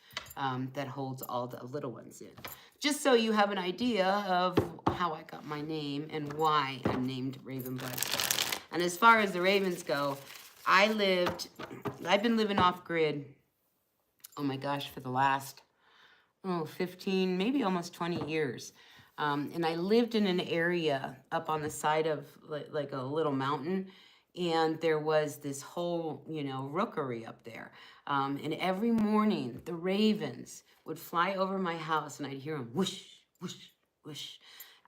that holds all the little ones in. Just so you have an idea of how I got my name and why I'm named Raven Black Star. And as far as the Ravens go, I've been living off grid, oh my gosh, for the last, 15, maybe almost 20 years. And I lived in an area up on the side of like a little mountain, and there was this whole, you know, rookery up there. And every morning the ravens would fly over my house, and I'd hear them whoosh, whoosh, whoosh.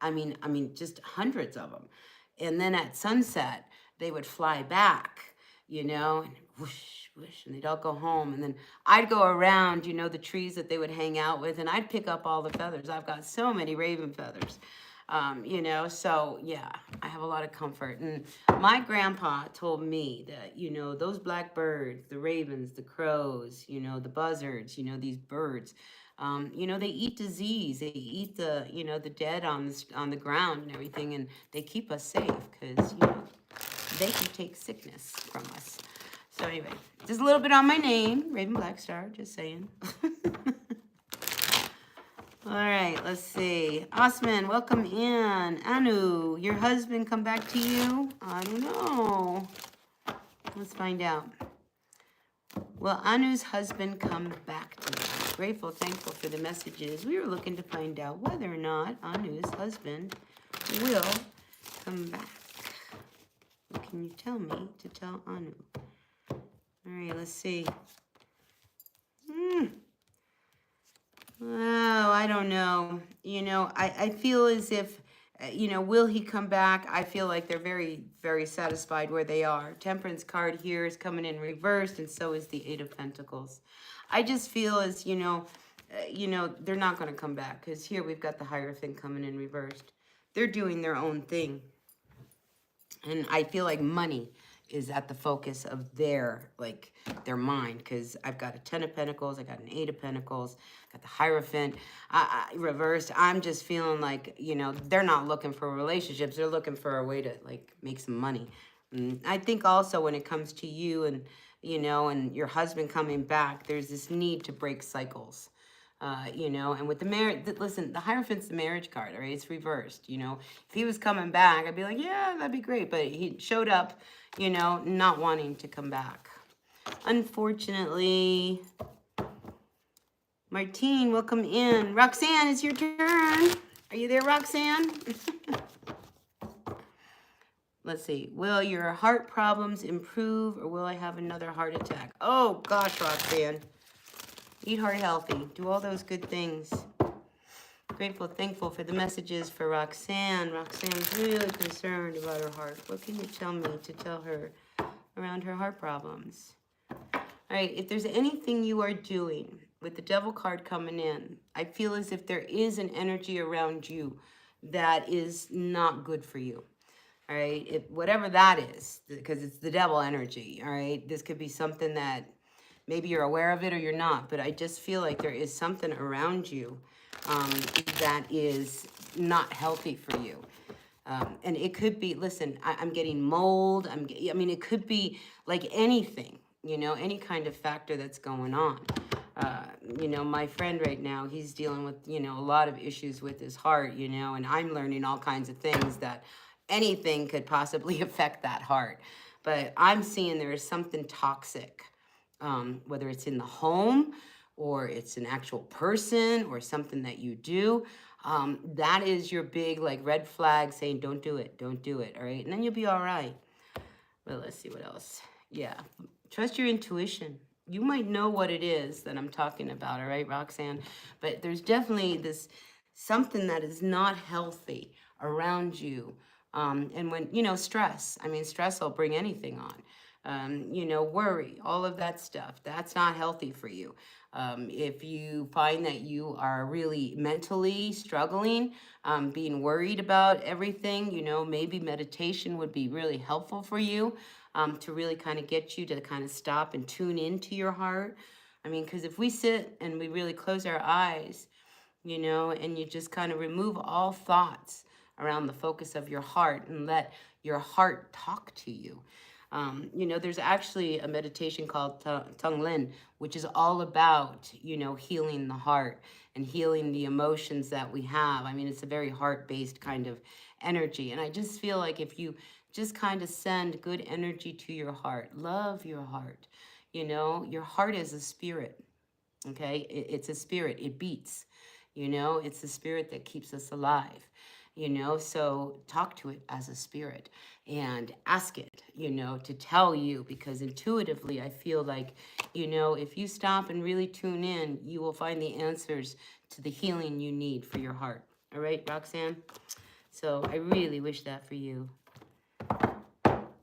I mean, just hundreds of them. And then at sunset, they would fly back, you know, and whoosh, whoosh, and they'd all go home. And then I'd go around, you know, the trees that they would hang out with, and I'd pick up all the feathers. I've got so many raven feathers, you know, so yeah, I have a lot of comfort. And my grandpa told me that, you know, those black birds, the ravens, the crows, you know, the buzzards, you know, these birds, you know, they eat disease. They eat the, you know, the dead on the ground and everything, and they keep us safe because, you know, they can take sickness from us. So anyway, just a little bit on my name, Raven Black Star, just saying. All right, let's see. Osman, welcome in. Anu, your husband come back to you? I don't know. Let's find out. Will Anu's husband come back to me? Grateful, thankful for the messages. We were looking to find out whether or not Anu's husband will come back. What can you tell me to tell Anu? All right, let's see. Oh, I don't know. You know, I feel as if, you know, will he come back? I feel like they're very, very satisfied where they are. Temperance card here is coming in reversed, and so is the Eight of Pentacles. I just feel as, you know, they're not going to come back, because here we've got the Hierophant coming in reversed. They're doing their own thing. And I feel like money is at the focus of their mind, because I've got a 10 of Pentacles, I got an 8 of Pentacles, got the Hierophant reversed. I'm just feeling like, you know, they're not looking for relationships, they're looking for a way to like make some money. I think also when it comes to you and, you know, and your husband coming back, there's this need to break cycles. You know, and with the marriage, listen, the Hierophant's the marriage card, all right? It's reversed, you know. If he was coming back, I'd be like, yeah, that'd be great. But he showed up, you know, not wanting to come back. Unfortunately, Martine, welcome in. Roxanne, it's your turn. Are you there, Roxanne? Let's see. Will your heart problems improve, or will I have another heart attack? Oh, gosh, Roxanne. Eat heart healthy. Do all those good things. Grateful, thankful for the messages for Roxanne. Roxanne's really concerned about her heart. What can you tell me to tell her around her heart problems? All right, if there's anything you are doing with the Devil card coming in, I feel as if there is an energy around you that is not good for you. All right, whatever that is, because it's the Devil energy. All right, this could be something that maybe you're aware of it or you're not, but I just feel like there is something around you that is not healthy for you. And it could be, listen, I'm getting mold. I mean, it could be like anything, you know, any kind of factor that's going on. You know, my friend right now, he's dealing with, you know, a lot of issues with his heart, you know, and I'm learning all kinds of things that anything could possibly affect that heart. But I'm seeing there is something toxic. Whether it's in the home or it's an actual person or something that you do, that is your big like red flag saying don't do it, all right? And then you'll be all right. But let's see what else. Yeah, trust your intuition. You might know what it is that I'm talking about, all right, Roxanne? But there's definitely this something that is not healthy around you. And when, you know, stress, I mean, stress will bring anything on. You know, worry, all of that stuff. That's not healthy for you. If you find that you are really mentally struggling, being worried about everything, you know, maybe meditation would be really helpful for you to really kind of get you to kind of stop and tune into your heart. I mean, because if we sit and we really close our eyes, you know, and you just kind of remove all thoughts around the focus of your heart and let your heart talk to you. You know, there's actually a meditation called Tonglen, which is all about, you know, healing the heart and healing the emotions that we have. I mean, it's a very heart-based kind of energy. And I just feel like if you just kind of send good energy to your heart, love your heart, you know, your heart is a spirit, okay? It's a spirit, it beats, you know, it's the spirit that keeps us alive. You know, so talk to it as a spirit and ask it, you know, to tell you, because intuitively I feel like, you know, if you stop and really tune in, you will find the answers to the healing you need for your heart. All right, Roxanne? So I really wish that for you.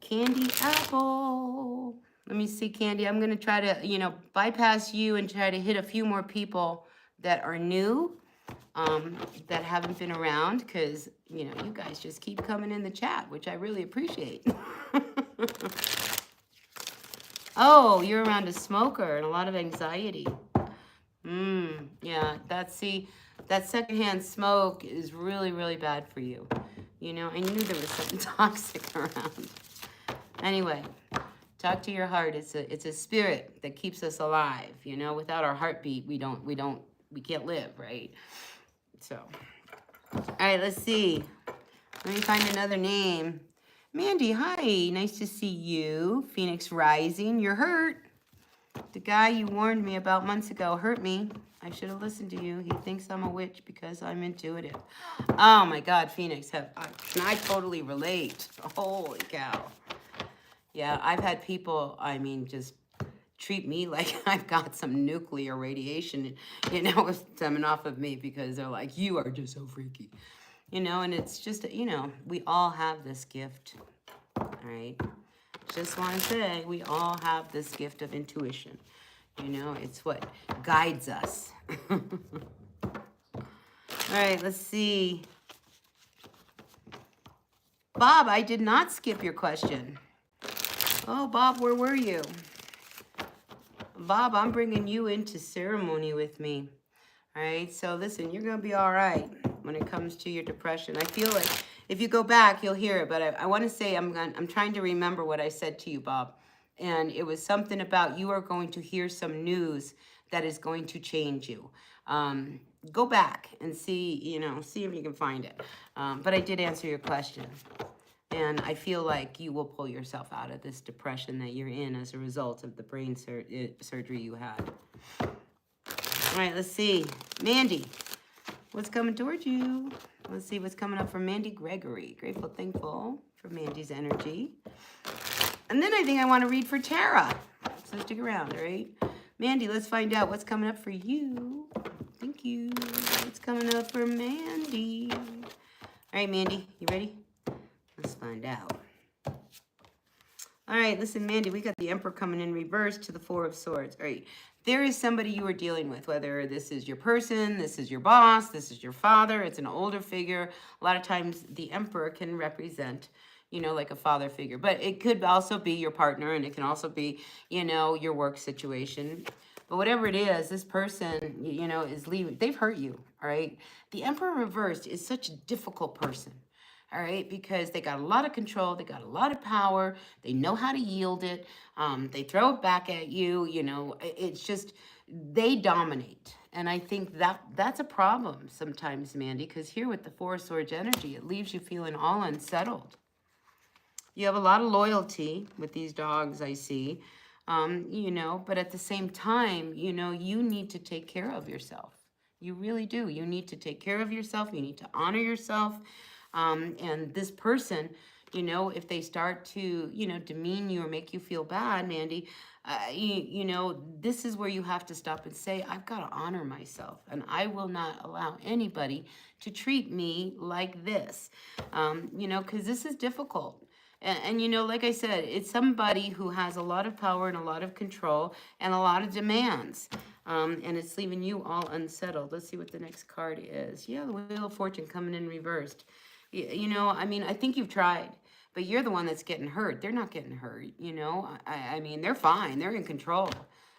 Candy Apple. Let me see, Candy. I'm going to try to, you know, bypass you and try to hit a few more people that are new. That haven't been around, because, you know, you guys just keep coming in the chat, which I really appreciate. Oh, you're around a smoker and a lot of anxiety. Yeah, that secondhand smoke is really, really bad for you. You know, I knew there was something toxic around. Anyway, talk to your heart. It's a spirit that keeps us alive. You know, without our heartbeat, we can't live, right? So, all right, let's see. Let me find another name. Mandy, hi. Nice to see you. Phoenix Rising. You're hurt. The guy you warned me about months ago hurt me. I should have listened to you. He thinks I'm a witch because I'm intuitive. Oh, my God, Phoenix. I totally relate. Holy cow. Yeah, I've had people, I mean, just treat me like I've got some nuclear radiation, you know, coming off of me because they're like, you are just so freaky, you know, and it's just, you know, we all have this gift, all right? Just want to say, we all have this gift of intuition. You know, it's what guides us. All right, let's see. Bob, I did not skip your question. Oh, Bob, where were you? Bob, I'm bringing you into ceremony with me. All right, so listen, you're going to be all right when it comes to your depression. I feel like if you go back, you'll hear it, but I want to say I'm trying to remember what I said to you, Bob. And it was something about you are going to hear some news that is going to change you. Go back and see, you know, see if you can find it. But I did answer your question. And I feel like you will pull yourself out of this depression that you're in as a result of the brain surgery you had. All right, let's see. Mandy, what's coming towards you? Let's see what's coming up for Mandy Gregory. Grateful, thankful for Mandy's energy. And then I think I want to read for Tara. So stick around, all right? Mandy, let's find out what's coming up for you. Thank you. What's coming up for Mandy? All right, Mandy, you ready? Let's find out. All right, listen, Mandy, we got the Emperor coming in reverse to the Four of Swords. All right, there is somebody you are dealing with, whether this is your person, this is your boss, this is your father, it's an older figure. A lot of times the Emperor can represent, you know, like a father figure, but it could also be your partner, and it can also be, you know, your work situation. But whatever it is, this person, you know, is leaving. They've hurt you, all right? The Emperor reversed is such a difficult person. All right, because they got a lot of control, they got a lot of power, they know how to yield it, they throw it back at you, you know, it's just, they dominate. And I think that's a problem sometimes, Mandy, because here with the Four of Swords energy, it leaves you feeling all unsettled. You have a lot of loyalty with these dogs, I see, you know, but at the same time, you know, you need to take care of yourself. You really do. You need to take care of yourself. You need to honor yourself. And this person, you know, if they start to, you know, demean you or make you feel bad, Mandy, you know, this is where you have to stop and say, I've got to honor myself, and I will not allow anybody to treat me like this, you know, because this is difficult. And, you know, like I said, it's somebody who has a lot of power and a lot of control and a lot of demands. And it's leaving you all unsettled. Let's see what the next card is. Yeah, the Wheel of Fortune coming in reversed. You know, I mean, I think you've tried, but you're the one that's getting hurt. They're not getting hurt, you know. I mean, they're fine. They're in control.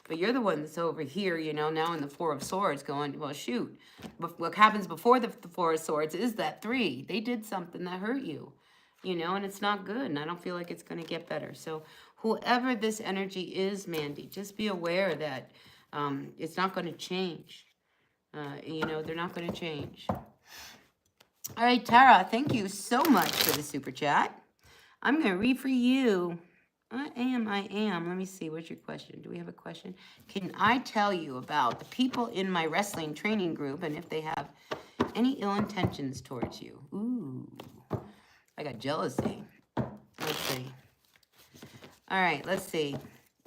But you're the one that's over here, you know, now in the Four of Swords going, well, shoot. What happens before the Four of Swords is that 3. They did something that hurt you, you know, and it's not good. And I don't feel like it's going to get better. So whoever this energy is, Mandy, just be aware that it's not going to change. You know, they're not going to change. All right, Tara, thank you so much for the super chat. I'm going to read for you. I am. Let me see. What's your question? Do we have a question? Can I tell you about the people in my wrestling training group and if they have any ill intentions towards you? Ooh, I got jealousy. Let's see. All right, let's see.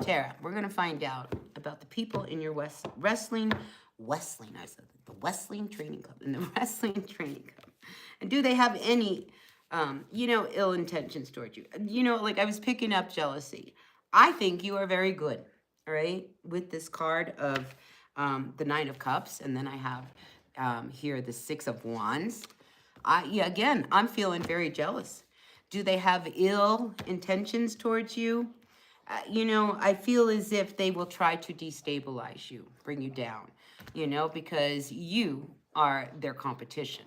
Tara, we're going to find out about the people in your wrestling training club, in the wrestling training club. And do they have any, you know, ill intentions towards you? You know, like I was picking up jealousy. I think you are very good, all right, with this card of the Nine of Cups. And then I have here the Six of Wands. Yeah, again, I'm feeling very jealous. Do they have ill intentions towards you? You know, I feel as if they will try to destabilize you, bring you down, you know, because you are their competition.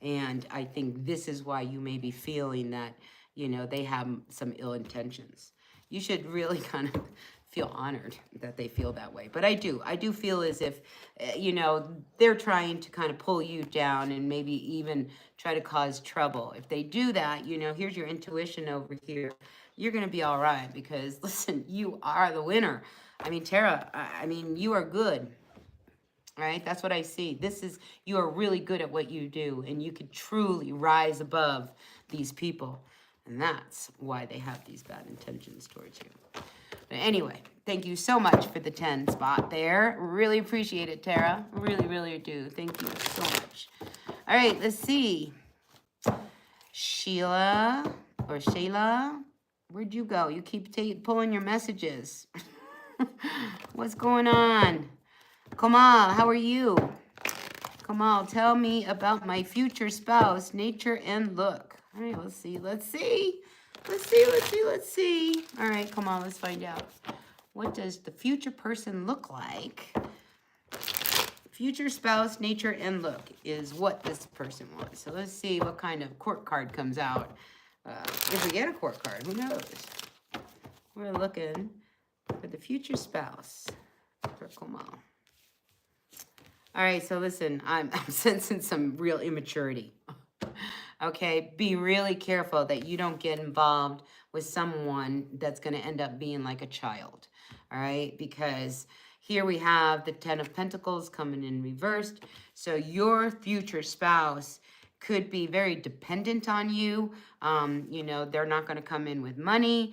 And I think this is why you may be feeling that, you know, they have some ill intentions. You should really kind of feel honored that they feel that way. But I do feel as if, you know, they're trying to kind of pull you down and maybe even try to cause trouble. If they do that, you know, here's your intuition over here. You're going to be all right because, listen, you are the winner. I mean, Tara, I mean, you are good. All right, that's what I see. You are really good at what you do, and you could truly rise above these people. And that's why they have these bad intentions towards you. But anyway, Thank you so much for the 10 spot there. Really appreciate it, Tara. Really, really do. Thank you so much. All right, let's see. Sheila or Shayla, where'd you go? You keep pulling your messages. What's going on? Kamal, how are you? Kamal, tell me about my future spouse, nature and look. All right, let's see. Let's see. All right, come on, let's find out. What does the future person look like? Future spouse, nature, and look is what this person wants. So let's see what kind of court card comes out. If we get a court card, who knows? We're looking for the future spouse for Kamal. All right, so listen, I'm sensing some real immaturity. Okay, be really careful that you don't get involved with someone that's going to end up being like a child. All right, because here we have the 10 of Pentacles coming in reversed. So your future spouse could be very dependent on you. You know, they're not going to come in with money.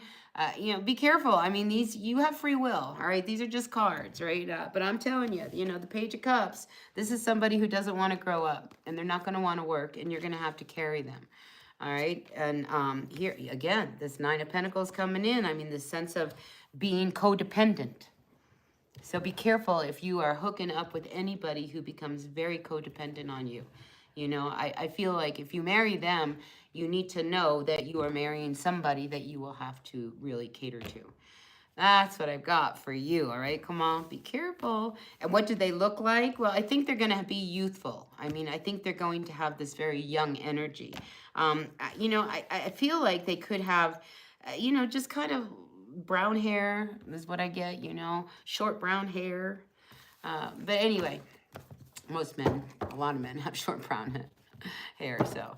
You know, be careful. I mean, you have free will, all right? These are just cards, right? But I'm telling you, you know, the Page of Cups, this is somebody who doesn't want to grow up, and they're not going to want to work, and you're going to have to carry them, all right? And here, again, this 9 of Pentacles coming in. I mean, this sense of being codependent. So be careful if you are hooking up with anybody who becomes very codependent on you. You know, I feel like if you marry them, you need to know that you are marrying somebody that you will have to really cater to. That's what I've got for you, all right? Come on, be careful. And what do they look like? Well, I think they're going to be youthful. I mean, I think they're going to have this very young energy. You know, I feel like they could have, you know, just kind of brown hair is what I get, you know, short brown hair. But anyway, most men, a lot of men have short brown hair. So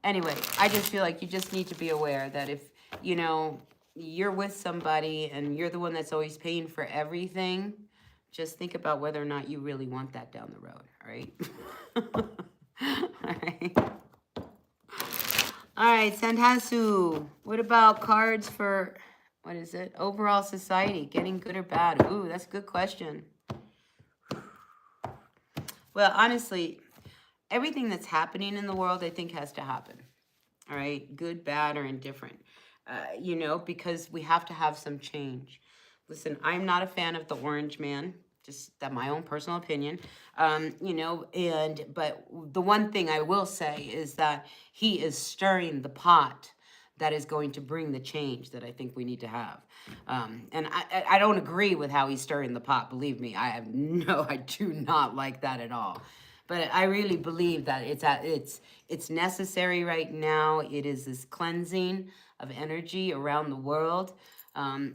anyway, I just feel like you just need to be aware that if, you know, you're with somebody and you're the one that's always paying for everything, just think about whether or not you really want that down the road, all right? All right. All right, Sandhasu, what about cards for, what is it? Overall society, getting good or bad? Ooh, that's a good question. Well, honestly, everything that's happening in the world, I think, has to happen. All right, good, bad, or indifferent. You know, because we have to have some change. Listen, I'm not a fan of the orange man, just that my own personal opinion. You know, but the one thing I will say is that he is stirring the pot that is going to bring the change that I think we need to have. And I don't agree with how he's stirring the pot. Believe me, I do not like that at all. But I really believe that it's necessary right now. It is this cleansing of energy around the world,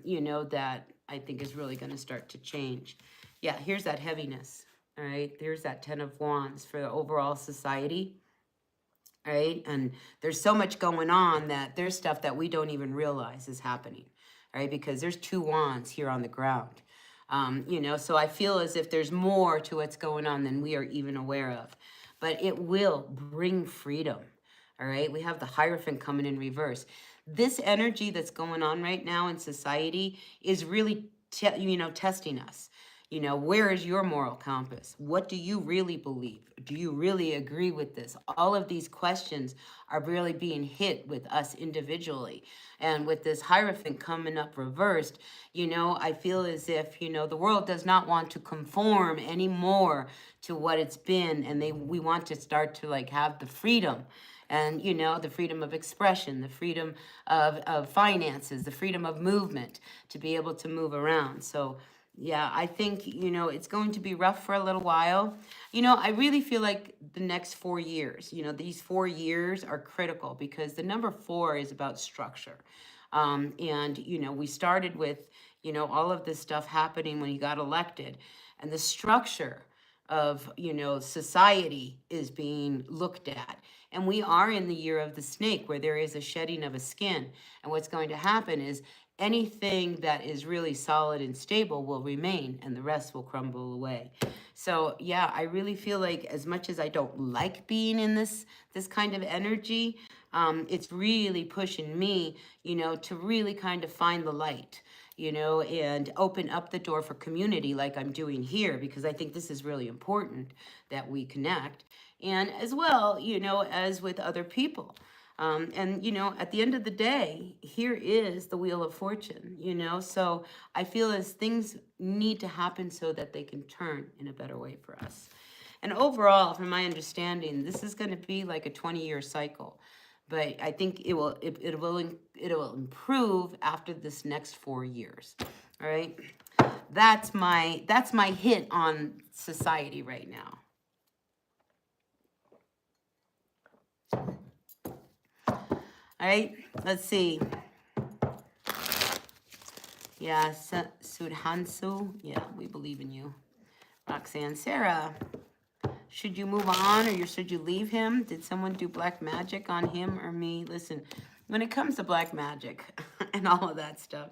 you know, that I think is really going to start to change. Yeah, here's that heaviness, all right? There's that 10 of Wands for the overall society, right? And there's so much going on that there's stuff that we don't even realize is happening, right? Because there's 2 wands here on the ground. You know, so I feel as if there's more to what's going on than we are even aware of. But it will bring freedom, all right? We have the Hierophant coming in reverse. This energy that's going on right now in society is really, you know, testing us. You know, where is your moral compass? What do you really believe? Do you really agree with this? All of these questions are really being hit with us individually. And with this Hierophant coming up reversed, you know, I feel as if, you know, the world does not want to conform anymore to what it's been. And we want to start to like have the freedom. And, you know, the freedom of expression, the freedom of finances, the freedom of movement to be able to move around. So, yeah, I think, you know, it's going to be rough for a little while. You know, I really feel like the next 4 years, you know, these 4 years are critical because the number 4 is about structure. And, you know, we started with, you know, all of this stuff happening when he got elected. And the structure of, you know, society is being looked at. And we are in the year of the snake where there is a shedding of a skin. And what's going to happen is anything that is really solid and stable will remain and the rest will crumble away. So yeah, I really feel like as much as I don't like being in this kind of energy, it's really pushing me, you know, to really kind of find the light. you know, and open up the door for community like I'm doing here, because I think this is really important that we connect. And as well, you know, as with other people. And, you know, at the end of the day, here is the Wheel of Fortune, you know. So I feel as things need to happen so that they can turn in a better way for us. And overall, from my understanding, this is going to be like a 20-year cycle. But I think it will improve after this next 4 years. All right? That's my hit on society right now. All right, let's see. Yeah, Sudhansu. Yeah, we believe in you. Roxanne, Sarah, should you move on or should you leave him? Did someone do black magic on him or me? Listen, when it comes to black magic and all of that stuff,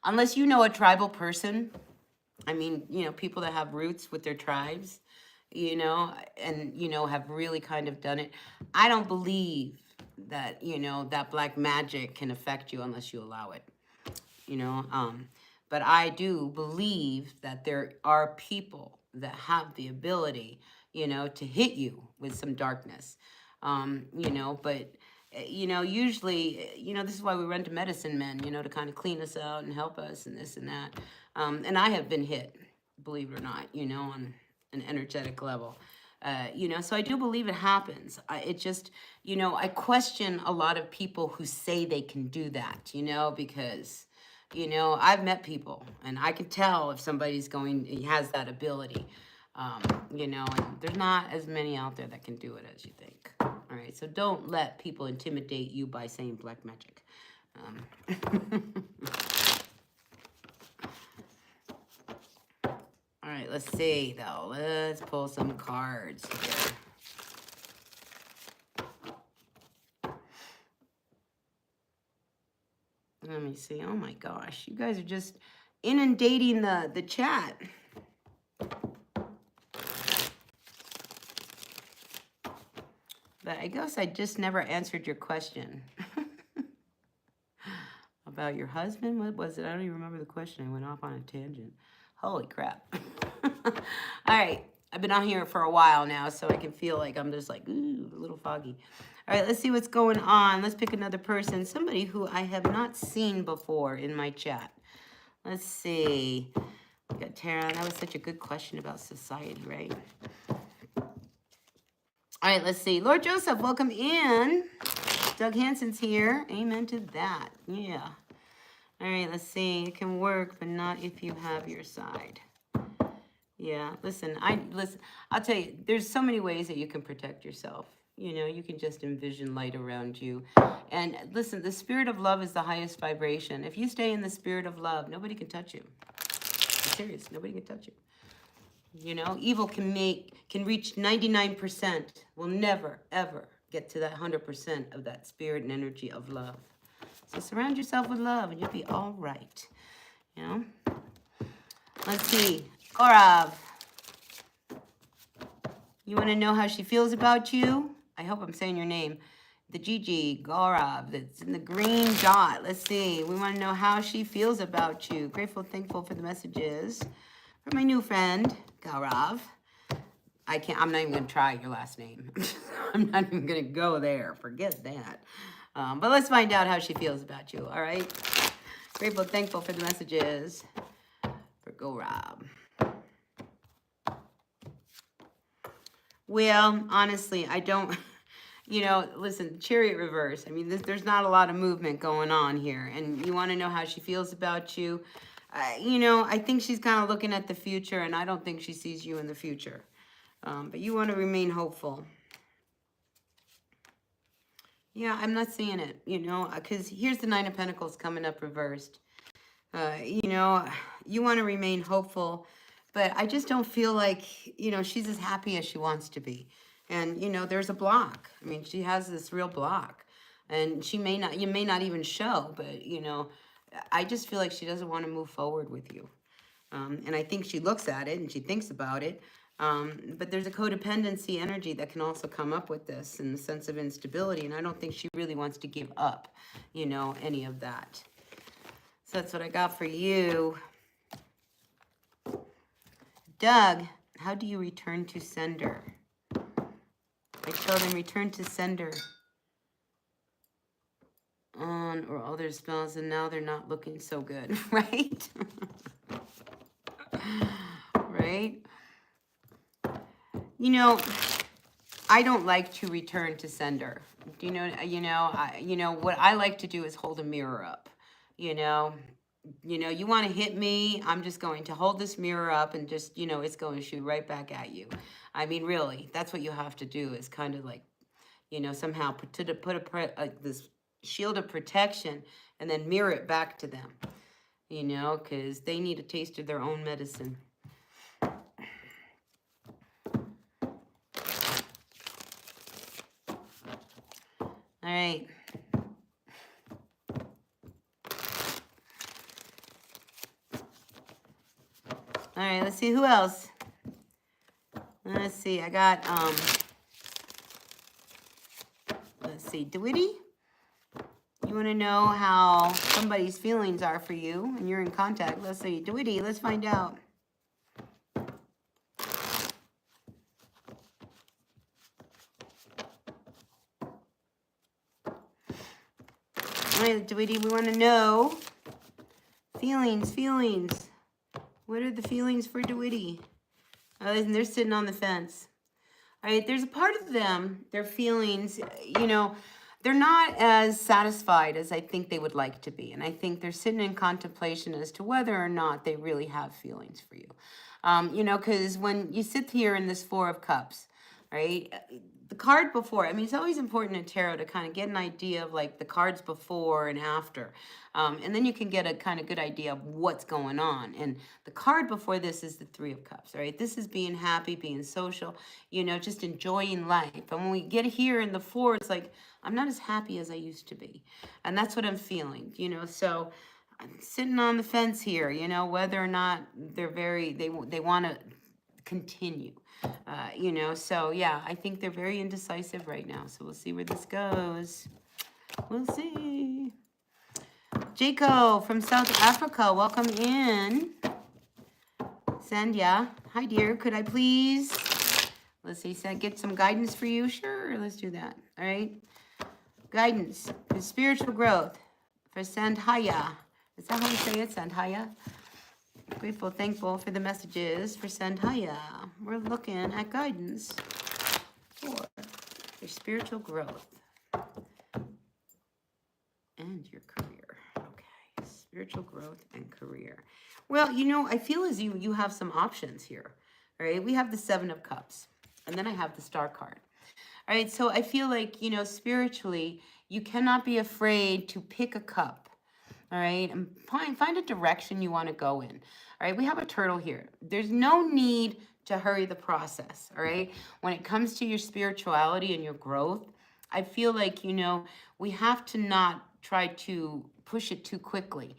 unless you know a tribal person, I mean, you know, people that have roots with their tribes, you know, and, you know, have really kind of done it. I don't believe that, you know, that black magic can affect you unless you allow it, you know. But I do believe that there are people that have the ability, you know, to hit you with some darkness, you know, but, you know, usually, you know, this is why we run to medicine men, you know, to kind of clean us out and help us and this and that. And I have been hit, believe it or not, you know, on an energetic level. You know, so I do believe it happens. It just, you know, I question a lot of people who say they can do that, you know, because, you know, I've met people and I can tell if somebody's has that ability, you know, and there's not as many out there that can do it as you think. All right, so don't let people intimidate you by saying black magic. All right, let's see, though. Let's pull some cards here. Let me see. Oh, my gosh. You guys are just inundating the chat. But I guess I just never answered your question. About your husband? What was it? I don't even remember the question. I went off on a tangent. Holy crap. All right. I've been on here for a while now, so I can feel like I'm just like, ooh, a little foggy. All right, let's see what's going on. Let's pick another person. Somebody who I have not seen before in my chat. Let's see. We got Tara. That was such a good question about society, right? All right, let's see. Lord Joseph, welcome in. Doug Hansen's here. Amen to that. Yeah. All right, let's see. It can work, but not if you have your side. Yeah, listen, I'll tell you, there's so many ways that you can protect yourself. You know, you can just envision light around you. And listen, the spirit of love is the highest vibration. If you stay in the spirit of love, nobody can touch you. I'm serious, nobody can touch you. You know, evil can reach 99%, will never, ever get to that 100% of that spirit and energy of love. So surround yourself with love and you'll be all right. You know? Let's see. Gaurav. You want to know how she feels about you? I hope I'm saying your name. The Gigi, Gaurav, that's in the green dot. Let's see. We want to know how she feels about you. Grateful, thankful for the messages. For my new friend, Gaurav. I'm not even going to try your last name. I'm not even going to go there. Forget that. But let's find out how she feels about you, all right? Grateful, thankful for the messages. For Gaurav. Well, honestly, I don't, you know, listen, Chariot reverse. I mean, there's not a lot of movement going on here. And you want to know how she feels about you? You know, I think she's kind of looking at the future, and I don't think she sees you in the future. But you want to remain hopeful. Yeah, I'm not seeing it, you know, because here's the Nine of Pentacles coming up reversed. You know, you want to remain hopeful. But I just don't feel like, you know, she's as happy as she wants to be. And, you know, there's a block. I mean, she has this real block. And you may not even show, but, you know, I just feel like she doesn't want to move forward with you. And I think she looks at it and she thinks about it. But there's a codependency energy that can also come up with this and the sense of instability. And I don't think she really wants to give up, you know, any of that. So that's what I got for you. Doug, how do you return to sender? I tell them return to sender on or other spells, and now they're not looking so good, right? Right? You know, I don't like to return to sender. Do you know, what I like to do is hold a mirror up. You know, you want to hit me, I'm just going to hold this mirror up and just, it's going to shoot right back at you. I mean, really, that's what you have to do is kind of like, somehow put this shield of protection and then mirror it back to them, because they need a taste of their own medicine. All right. All right, let's see who else. Let's see, I got, let's see, DeWitty. You want to know how somebody's feelings are for you and you're in contact. Let's see, DeWitty, let's find out. All right, DeWitty, we want to know feelings. What are the feelings for DeWitty? Oh, and they're sitting on the fence. All right, there's a part of them, their feelings, they're not as satisfied as I think they would like to be. And I think they're sitting in contemplation as to whether or not they really have feelings for you. Because when you sit here in this Four of Cups, right, the card before, I mean, it's always important in tarot to kind of get an idea of like the cards before and after. And then you can get a kind of good idea of what's going on. And the card before this is the Three of Cups, right? This is being happy, being social, just enjoying life. And when we get here in the Four, it's like, I'm not as happy as I used to be. And that's what I'm feeling, so I'm sitting on the fence here, whether or not they want to continue. So yeah, I think they're very indecisive right now. So we'll see where this goes. We'll see. Jaco from South Africa, welcome in. Sandhya, hi dear, could I please, let's see, get some guidance for you? Sure, let's do that. All right. Guidance for spiritual growth for Sandhya. Is that how you say it, Sandhya? Grateful, thankful for the messages for Sandhya. We're looking at guidance for your spiritual growth and your career. Okay, spiritual growth and career. Well, I feel as you have some options here. All right, we have the Seven of Cups, and then I have the Star card. All right, so I feel like, spiritually, you cannot be afraid to pick a cup. All right, and find a direction you want to go in. All right, we have a turtle here. There's no need to hurry the process. All right, when it comes to your spirituality and your growth, I feel like, we have to not try to push it too quickly,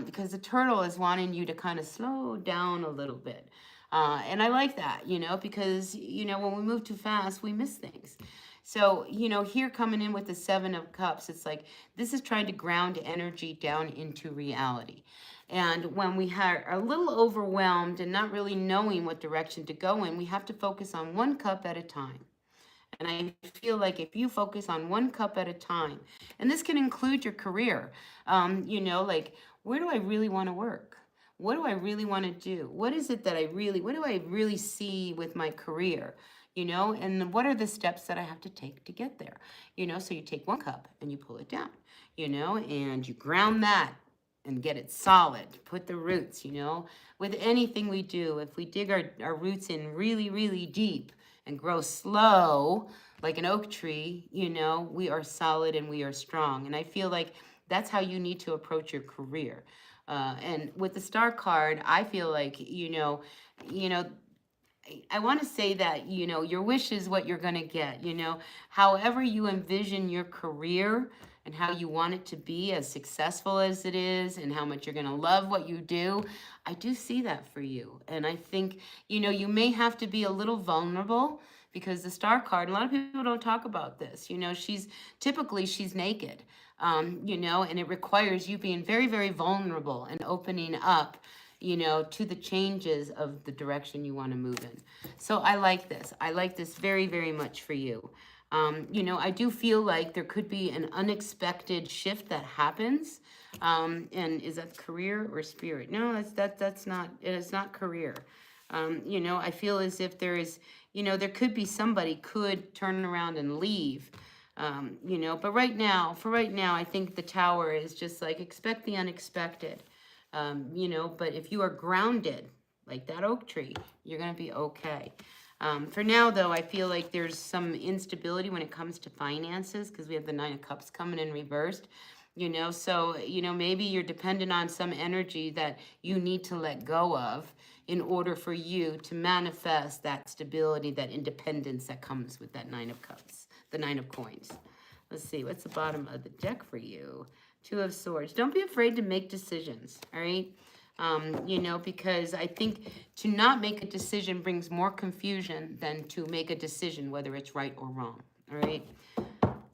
because the turtle is wanting you to kind of slow down a little bit. And I like that, because, when we move too fast, we miss things. So, here coming in with the Seven of Cups, it's like this is trying to ground energy down into reality. And when we are a little overwhelmed and not really knowing what direction to go in, we have to focus on one cup at a time. And I feel like if you focus on one cup at a time, and this can include your career, like, where do I really want to work? What do I really want to do? What is it that what do I really see with my career? And what are the steps that I have to take to get there? So you take one cup and you pull it down, and you ground that and get it solid, put the roots, with anything we do, if we dig our roots in really, really deep and grow slow, like an oak tree, we are solid and we are strong. And I feel like that's how you need to approach your career. And with the Star card, I feel like, I want to say that, your wish is what you're going to get, however you envision your career and how you want it to be, as successful as it is, and how much you're going to love what you do. I do see that for you. And I think, you may have to be a little vulnerable, because the Star card, a lot of people don't talk about this. She's naked. you know, and it requires you being very, very vulnerable and opening up, you know, to the changes of the direction you want to move in. So I like this. I like this very, very much for you. You know, I do feel like there could be an unexpected shift that happens. And is that career or spirit? No, that's not, it is not career. You know, I feel as if there is, you know, there could be somebody could turn around and leave. You know, but for right now, I think the tower is just like expect the unexpected. You know, but if you are grounded like that oak tree, you're going to be okay. For now, though, I feel like there's some instability when it comes to finances because we have the Nine of Cups coming in reversed. You know, so, you know, maybe you're dependent on some energy that you need to let go of in order for you to manifest that stability, that independence that comes with that Nine of Cups, the Nine of Coins. Let's see, what's the bottom of the deck for you? Two of Swords. Don't be afraid to make decisions, all right? You know, because I think to not make a decision brings more confusion than to make a decision, whether it's right or wrong, all right?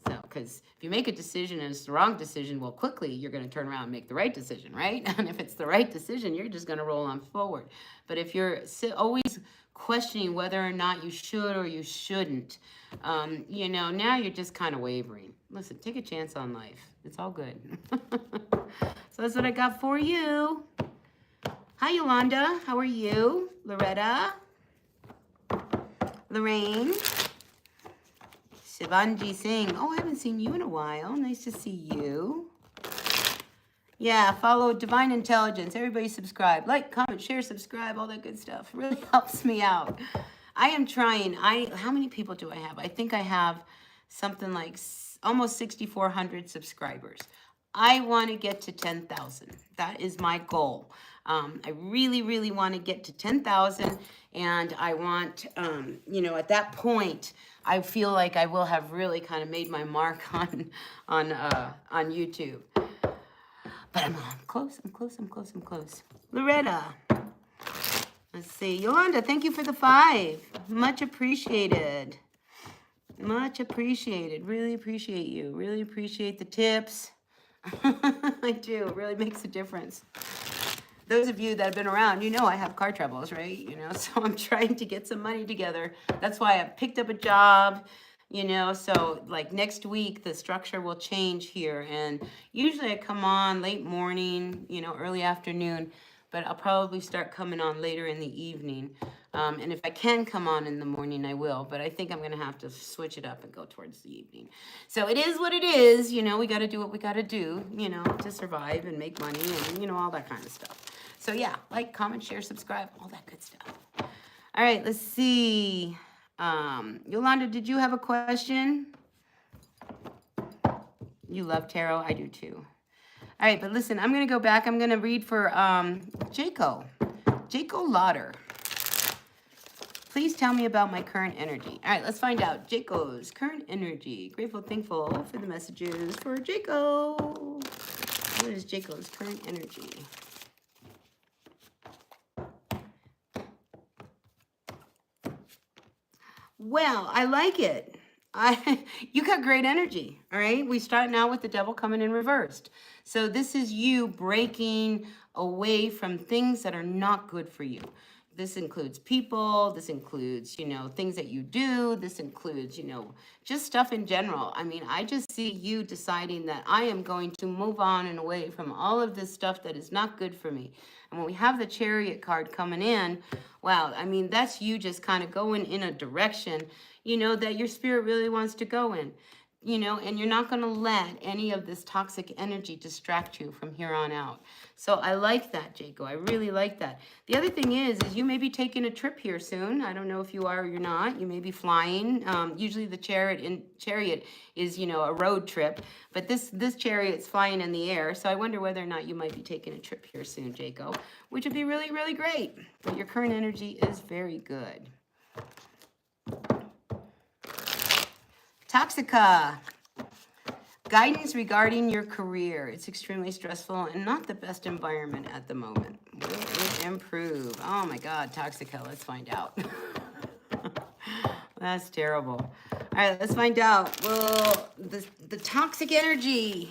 So, because if you make a decision and it's the wrong decision, well, quickly you're going to turn around and make the right decision, right? And if it's the right decision, you're just going to roll on forward. But if you're always questioning whether or not you should or you shouldn't, you know, now you're just kind of wavering. Listen, take a chance on life. It's all good. So that's what I got for you. Hi, Yolanda. How are you? Loretta? Lorraine? Shivanji Singh. Oh, I haven't seen you in a while. Nice to see you. Yeah, follow Divine Intelligence. Everybody subscribe. Like, comment, share, subscribe, all that good stuff. It really helps me out. I am trying. How many people do I have? I think I have something like almost 6,400 subscribers. I want to get to 10,000. That is my goal. I really, really want to get to 10,000, and I want, you know, at that point, I feel like I will have really kind of made my mark on YouTube. But I'm close. I'm close. Loretta. Let's see. Yolanda, thank you for the 5. Much appreciated. Much appreciated. Really appreciate you. Really appreciate the tips. I do. It really makes a difference. Those of you that have been around, you know I have car troubles, right? You know, so I'm trying to get some money together. That's why I picked up a job, you know, so like next week the structure will change here. And usually I come on late morning, you know, early afternoon, but I'll probably start coming on later in the evening. And if I can come on in the morning, I will. But I think I'm going to have to switch it up and go towards the evening. So it is what it is. You know, we got to do what we got to do, you know, to survive and make money and, you know, all that kind of stuff. So yeah, like, comment, share, subscribe, all that good stuff. All right, let's see. Yolanda, did you have a question? You love tarot? I do too. All right, but listen, I'm going to go back. I'm going to read for Jaco Lauder. Please tell me about my current energy. All right, let's find out. Jaco's current energy. Grateful, thankful for the messages for Jaco. What is Jaco's current energy? Well, I like it. You got great energy, all right? We start now with the devil coming in reversed. So this is you breaking away from things that are not good for you. This includes people, this includes, you know, things that you do, this includes, you know, just stuff in general. I mean, I just see you deciding that I am going to move on and away from all of this stuff that is not good for me. And when we have the Chariot card coming in, wow, I mean, that's you just kind of going in a direction, you know, that your spirit really wants to go in. You know, and you're not going to let any of this toxic energy distract you from here on out. So I like that, Jaco. I really like that. The other thing is you may be taking a trip here soon. I don't know if you are or you're not. You may be flying. Usually the chariot is, you know, a road trip, but this chariot's flying in the air. So I wonder whether or not you might be taking a trip here soon, Jaco, which would be really, really great. But your current energy is very good. Toxica, guidance regarding your career. It's extremely stressful and not the best environment at the moment. Will it improve? Oh my God, Toxica, let's find out. That's terrible. All right, let's find out. Will the toxic energy.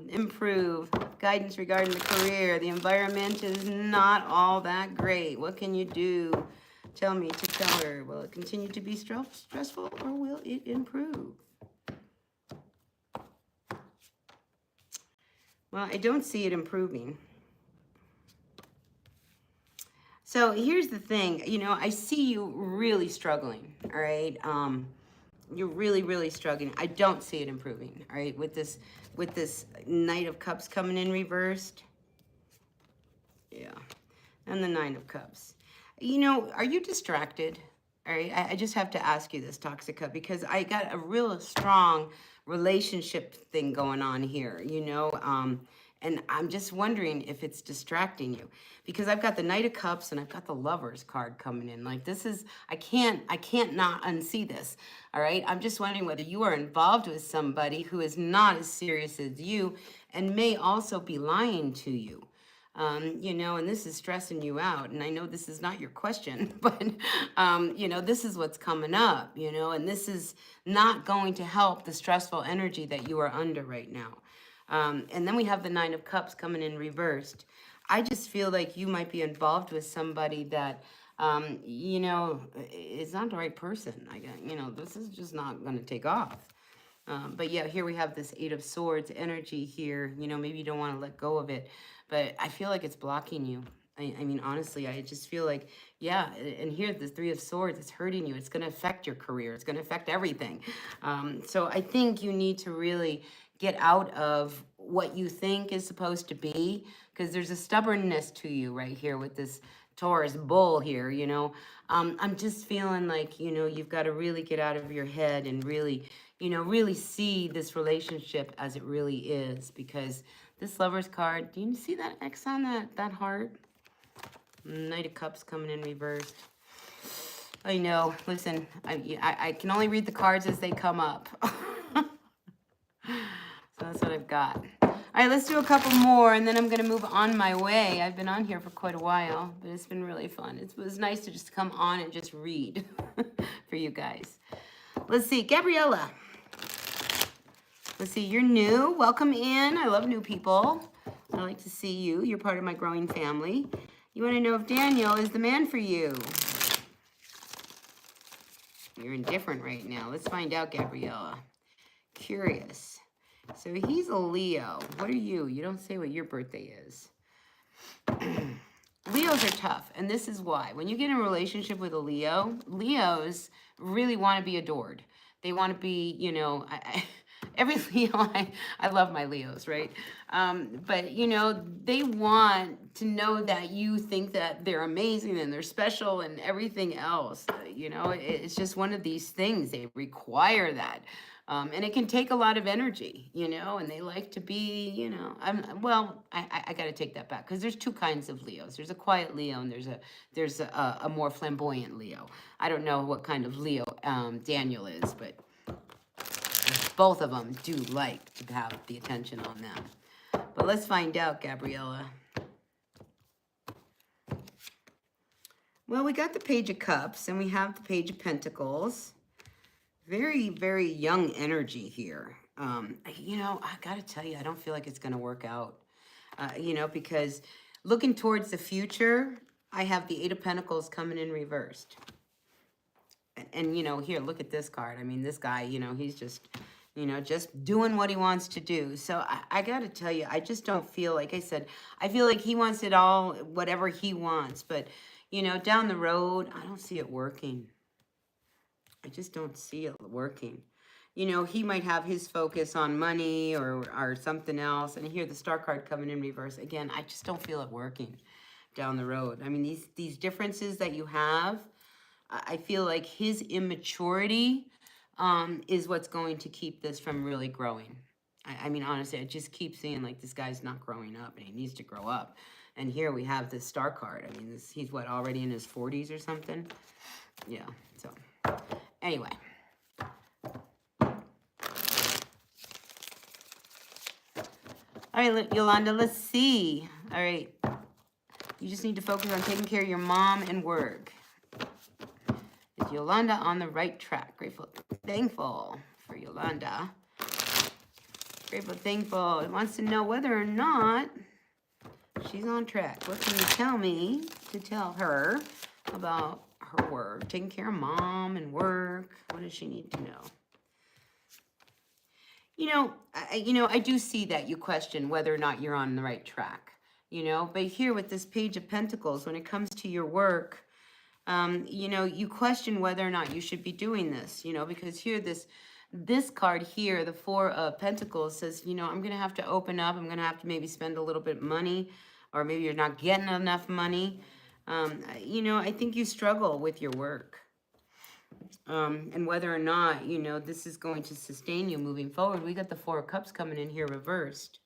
Improve. Guidance regarding the career. The environment is not all that great. What can you do? Tell me to tell her. Will it continue to be stressful or will it improve? Well, I don't see it improving. So here's the thing, you know, I see you really struggling, all right? You're really, really struggling. I don't see it improving, all right? With this Knight of Cups coming in reversed. Yeah, and the Nine of Cups. You know, are you distracted? All right, I just have to ask you this, Toxica, because I got a real strong relationship thing going on here, you know, and I'm just wondering if it's distracting you, because I've got the Knight of Cups and I've got the Lovers card coming in. Like, this is, I can't not unsee this, all right? I'm just wondering whether you are involved with somebody who is not as serious as you and may also be lying to you. You know, and this is stressing you out. And I know this is not your question, but, you know, this is what's coming up, you know, and this is not going to help the stressful energy that you are under right now. And then we have the Nine of Cups coming in reversed. I just feel like you might be involved with somebody that, you know, is not the right person. You know, this is just not going to take off. But yeah, here we have this Eight of Swords energy here. You know, maybe you don't want to let go of it, but I feel like it's blocking you. I mean, honestly, I just feel like, yeah, and here, the Three of Swords, it's hurting you. It's going to affect your career. It's going to affect everything. So I think you need to really get out of what you think is supposed to be, because there's a stubbornness to you right here with this Taurus bull here, you know. I'm just feeling like, you know, you've got to really get out of your head and really, you know, really see this relationship as it really is, because this Lover's card, do you see that X on that heart? Knight of Cups coming in reversed. I know, listen, I can only read the cards as they come up. So that's what I've got. All right, let's do a couple more, and then I'm going to move on my way. I've been on here for quite a while, but it's been really fun. It was nice to just come on and just read for you guys. Let's see, Gabriella. Let's see, you're new. Welcome in. I love new people. I like to see you. You're part of my growing family. You want to know if Daniel is the man for you. You're indifferent right now. Let's find out, Gabriella. Curious. So he's a Leo. What are you? You don't say what your birthday is. Leos are tough, and this is why. When you get in a relationship with a Leo, Leos really want to be adored. They want to be, you know, every Leo, I love my Leos, right? But, you know, they want to know that you think that they're amazing and they're special and everything else. You know, it's just one of these things. They require that. And it can take a lot of energy, you know, and they like to be, you know, I got to take that back, because there's two kinds of Leos. There's a quiet Leo and there's a more flamboyant Leo. I don't know what kind of Leo Daniel is, but both of them do like to have the attention on them. But let's find out, Gabriella. Well, we got the Page of Cups and we have the Page of Pentacles. Very, very young energy here. You know, I got to tell you, I don't feel like it's going to work out, you know, because looking towards the future, I have the Eight of Pentacles coming in reversed. And, you know, here, look at this card. I mean, this guy, you know, he's just, you know, just doing what he wants to do. So I got to tell you, I just don't feel, like I said, I feel like he wants it all, whatever he wants. But, you know, down the road, I don't see it working. I just don't see it working. You know, he might have his focus on money or something else. And here, the Star card coming in reverse. Again, I just don't feel it working down the road. I mean, these differences that you have, I feel like his immaturity is what's going to keep this from really growing. I mean, honestly, I just keep seeing like this guy's not growing up and he needs to grow up. And here we have this Star card. I mean, he's what, already in his 40s or something? Yeah, so anyway. All right, Yolanda, let's see. All right. You just need to focus on taking care of your mom and work. Is Yolanda on the right track? Grateful, thankful for Yolanda. Grateful, thankful. It wants to know whether or not she's on track. What can you tell me to tell her about her work? Taking care of mom and work. What does she need to know? I do see that you question whether or not you're on the right track. But here with this Page of Pentacles, when it comes to your work, you question whether or not you should be doing this, because here this card here, the Four of Pentacles, says, I'm going to have to open up. I'm going to have to maybe spend a little bit of money, or maybe you're not getting enough money. I think you struggle with your work. And whether or not, this is going to sustain you moving forward. We got the Four of Cups coming in here reversed.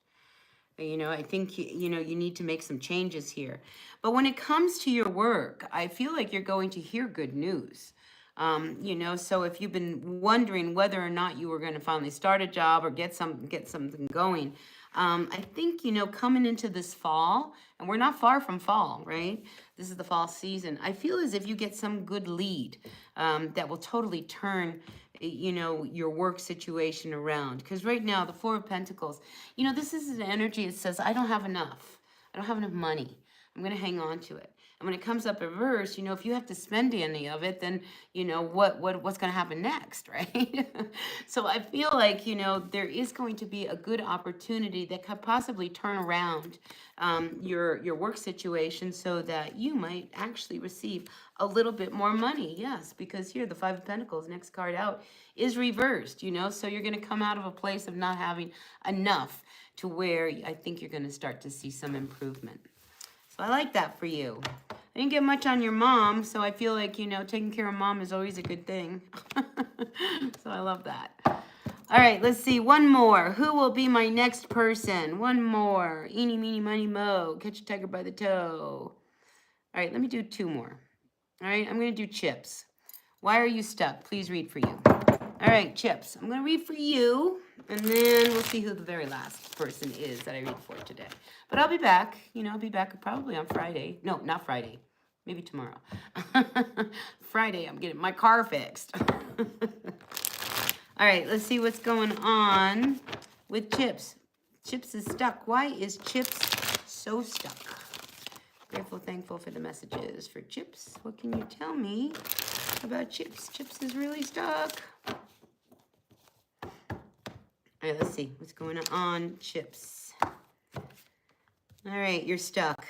I think, you need to make some changes here. But when it comes to your work, I feel like you're going to hear good news. So if you've been wondering whether or not you were going to finally start a job or get something going, I think, coming into this fall, and we're not far from fall, right? This is the fall season. I feel as if you get some good lead that will totally turn, your work situation around. Because right now, the Four of Pentacles, this is an energy that says, I don't have enough. I don't have enough money. I'm going to hang on to it. And when it comes up reverse, if you have to spend any of it, then, what's going to happen next, right? So I feel like, there is going to be a good opportunity that could possibly turn around your work situation so that you might actually receive a little bit more money. Yes, because here, the Five of Pentacles, next card out, is reversed, so you're going to come out of a place of not having enough to where I think you're going to start to see some improvement. So I like that for you. I didn't get much on your mom, so I feel like, taking care of mom is always a good thing. So I love that. All right, let's see. One more. Who will be my next person? One more. Eeny, meeny, miny, mo. Catch a tiger by the toe. All right, let me do two more. All right, I'm going to do Chips. Why are you stuck? Please read for you. All right, Chips. I'm going to read for you, and then we'll see who the very last person is that I read for today. But I'll be back. I'll be back probably on Friday. No, not Friday. Maybe tomorrow. Friday, I'm getting my car fixed. All right, let's see what's going on with Chips. Chips is stuck. Why is Chips so stuck? Grateful, thankful for the messages for Chips. What can you tell me about Chips? Chips is really stuck. All right, let's see what's going on, Chips. All right, you're stuck.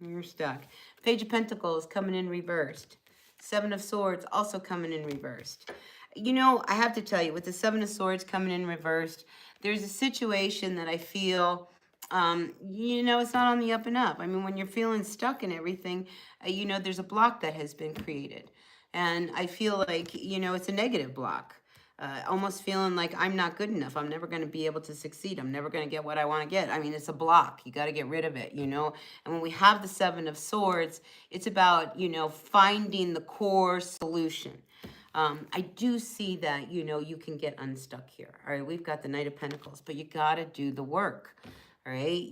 You're stuck. Page of Pentacles coming in reversed. Seven of Swords also coming in reversed. I have to tell you, with the Seven of Swords coming in reversed, there's a situation that I feel, it's not on the up and up. I mean, when you're feeling stuck in everything, there's a block that has been created. And I feel like, it's a negative block. Almost feeling like I'm not good enough. I'm never going to be able to succeed. I'm never going to get what I want to get. I mean, it's a block. You got to get rid of it, And when we have the Seven of Swords, it's about, finding the core solution. I do see that, you can get unstuck here. All right, we've got the Knight of Pentacles, but you got to do the work. All right,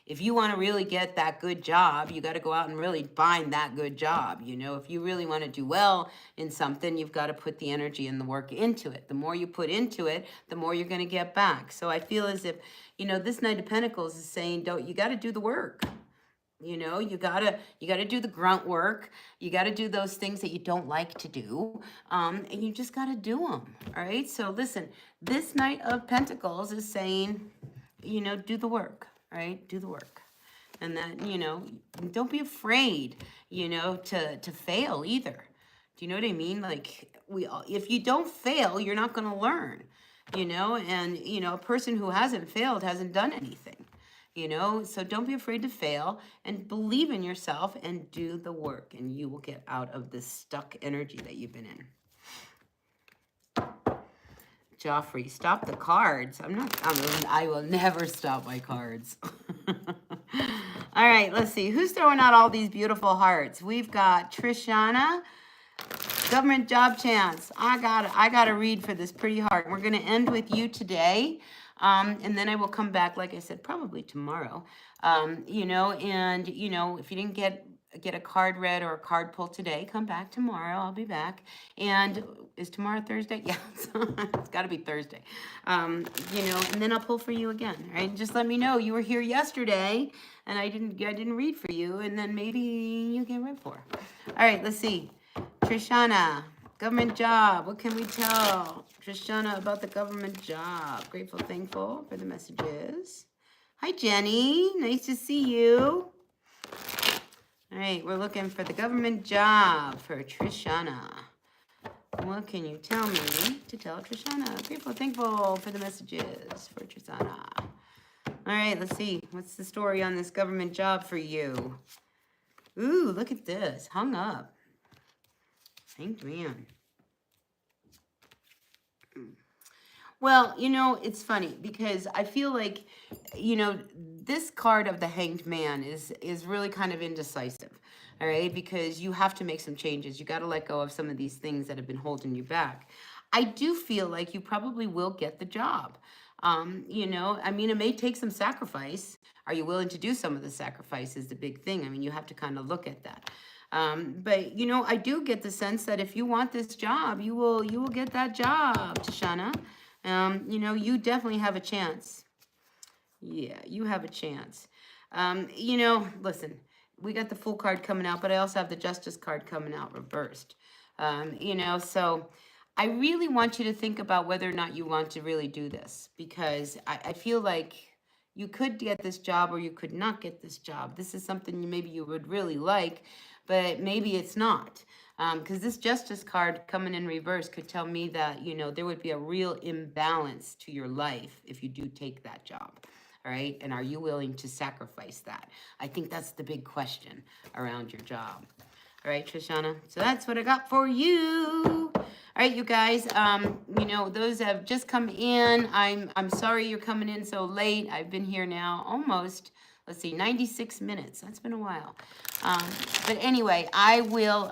if you want to really get that good job, you got to go out and really find that good job. If you really want to do well in something, you've got to put the energy and the work into it. The more you put into it, the more you're going to get back. So I feel as if, this Knight of Pentacles is saying, you got to do the work. You gotta do the grunt work. You gotta do those things that you don't like to do, and you just gotta do them. All right. So listen, this Knight of Pentacles is saying, do the work. All right, do the work, and that don't be afraid, to fail either. Do you know what I mean? Like if you don't fail, you're not gonna learn. And a person who hasn't failed hasn't done anything. So don't be afraid to fail and believe in yourself and do the work, and you will get out of this stuck energy that you've been in. Joffrey, stop the cards. I will never stop my cards. All right, let's see. Who's throwing out all these beautiful hearts? We've got Trishana, government job chance. I got to read for this pretty hard. We're going to end with you today. And then I will come back, like I said, probably tomorrow. If you didn't get get a card read or a card pulled today, come back tomorrow. I'll be back. And is tomorrow Thursday? Yeah, it's got to be Thursday. You know, and then I'll pull for you again, right? Just let me know you were here yesterday and I didn't read for you, and then maybe you get read for. All right, let's see. Trishana, government job. What can we tell Trishana about the government job? Grateful, thankful for the messages. Hi, Jenny. Nice to see you. All right, we're looking for the government job for Trishana. What can you tell me to tell Trishana? Grateful, thankful for the messages for Trishana. All right, let's see. What's the story on this government job for you? Ooh, look at this. Hung up. Hanged man. Well, you know, it's funny because I feel like, you know, this card of the Hanged Man is really kind of indecisive, all right? Because you have to make some changes. You got to let go of some of these things that have been holding you back. I do feel like you probably will get the job. You know, I mean, it may take some sacrifice. Are you willing to do some of the sacrifice is the big thing. I mean, you have to kind of look at that. But you know, I do get the sense that if you want this job, you will get that job, Tashana. You know, you definitely have a chance. Yeah, you have a chance. You know, listen, we got the Fool card coming out, but I also have the Justice card coming out reversed. You know, so I really want you to think about whether or not you want to really do this, because I feel like you could get this job or you could not get this job. This is something maybe you would really like, but maybe it's not. Because this Justice card coming in reverse could tell me that, you know, there would be a real imbalance to your life if you do take that job. All right. And are you willing to sacrifice that? I think that's the big question around your job. All right, Trishana. So that's what I got for you. All right, you guys. You know, those that have just come in, I'm sorry you're coming in so late. I've been here now almost, let's see, 96 minutes. That's been a while. But anyway, I will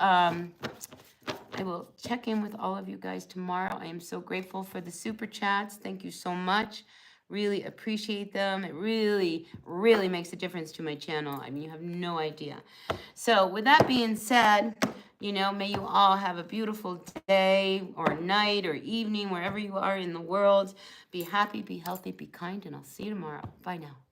check in with all of you guys tomorrow. I am so grateful for the super chats. Thank you so much. Really appreciate them. It really, really makes a difference to my channel. I mean, you have no idea. So with that being said, you know, may you all have a beautiful day or night or evening, wherever you are in the world. Be happy, be healthy, be kind, and I'll see you tomorrow. Bye now.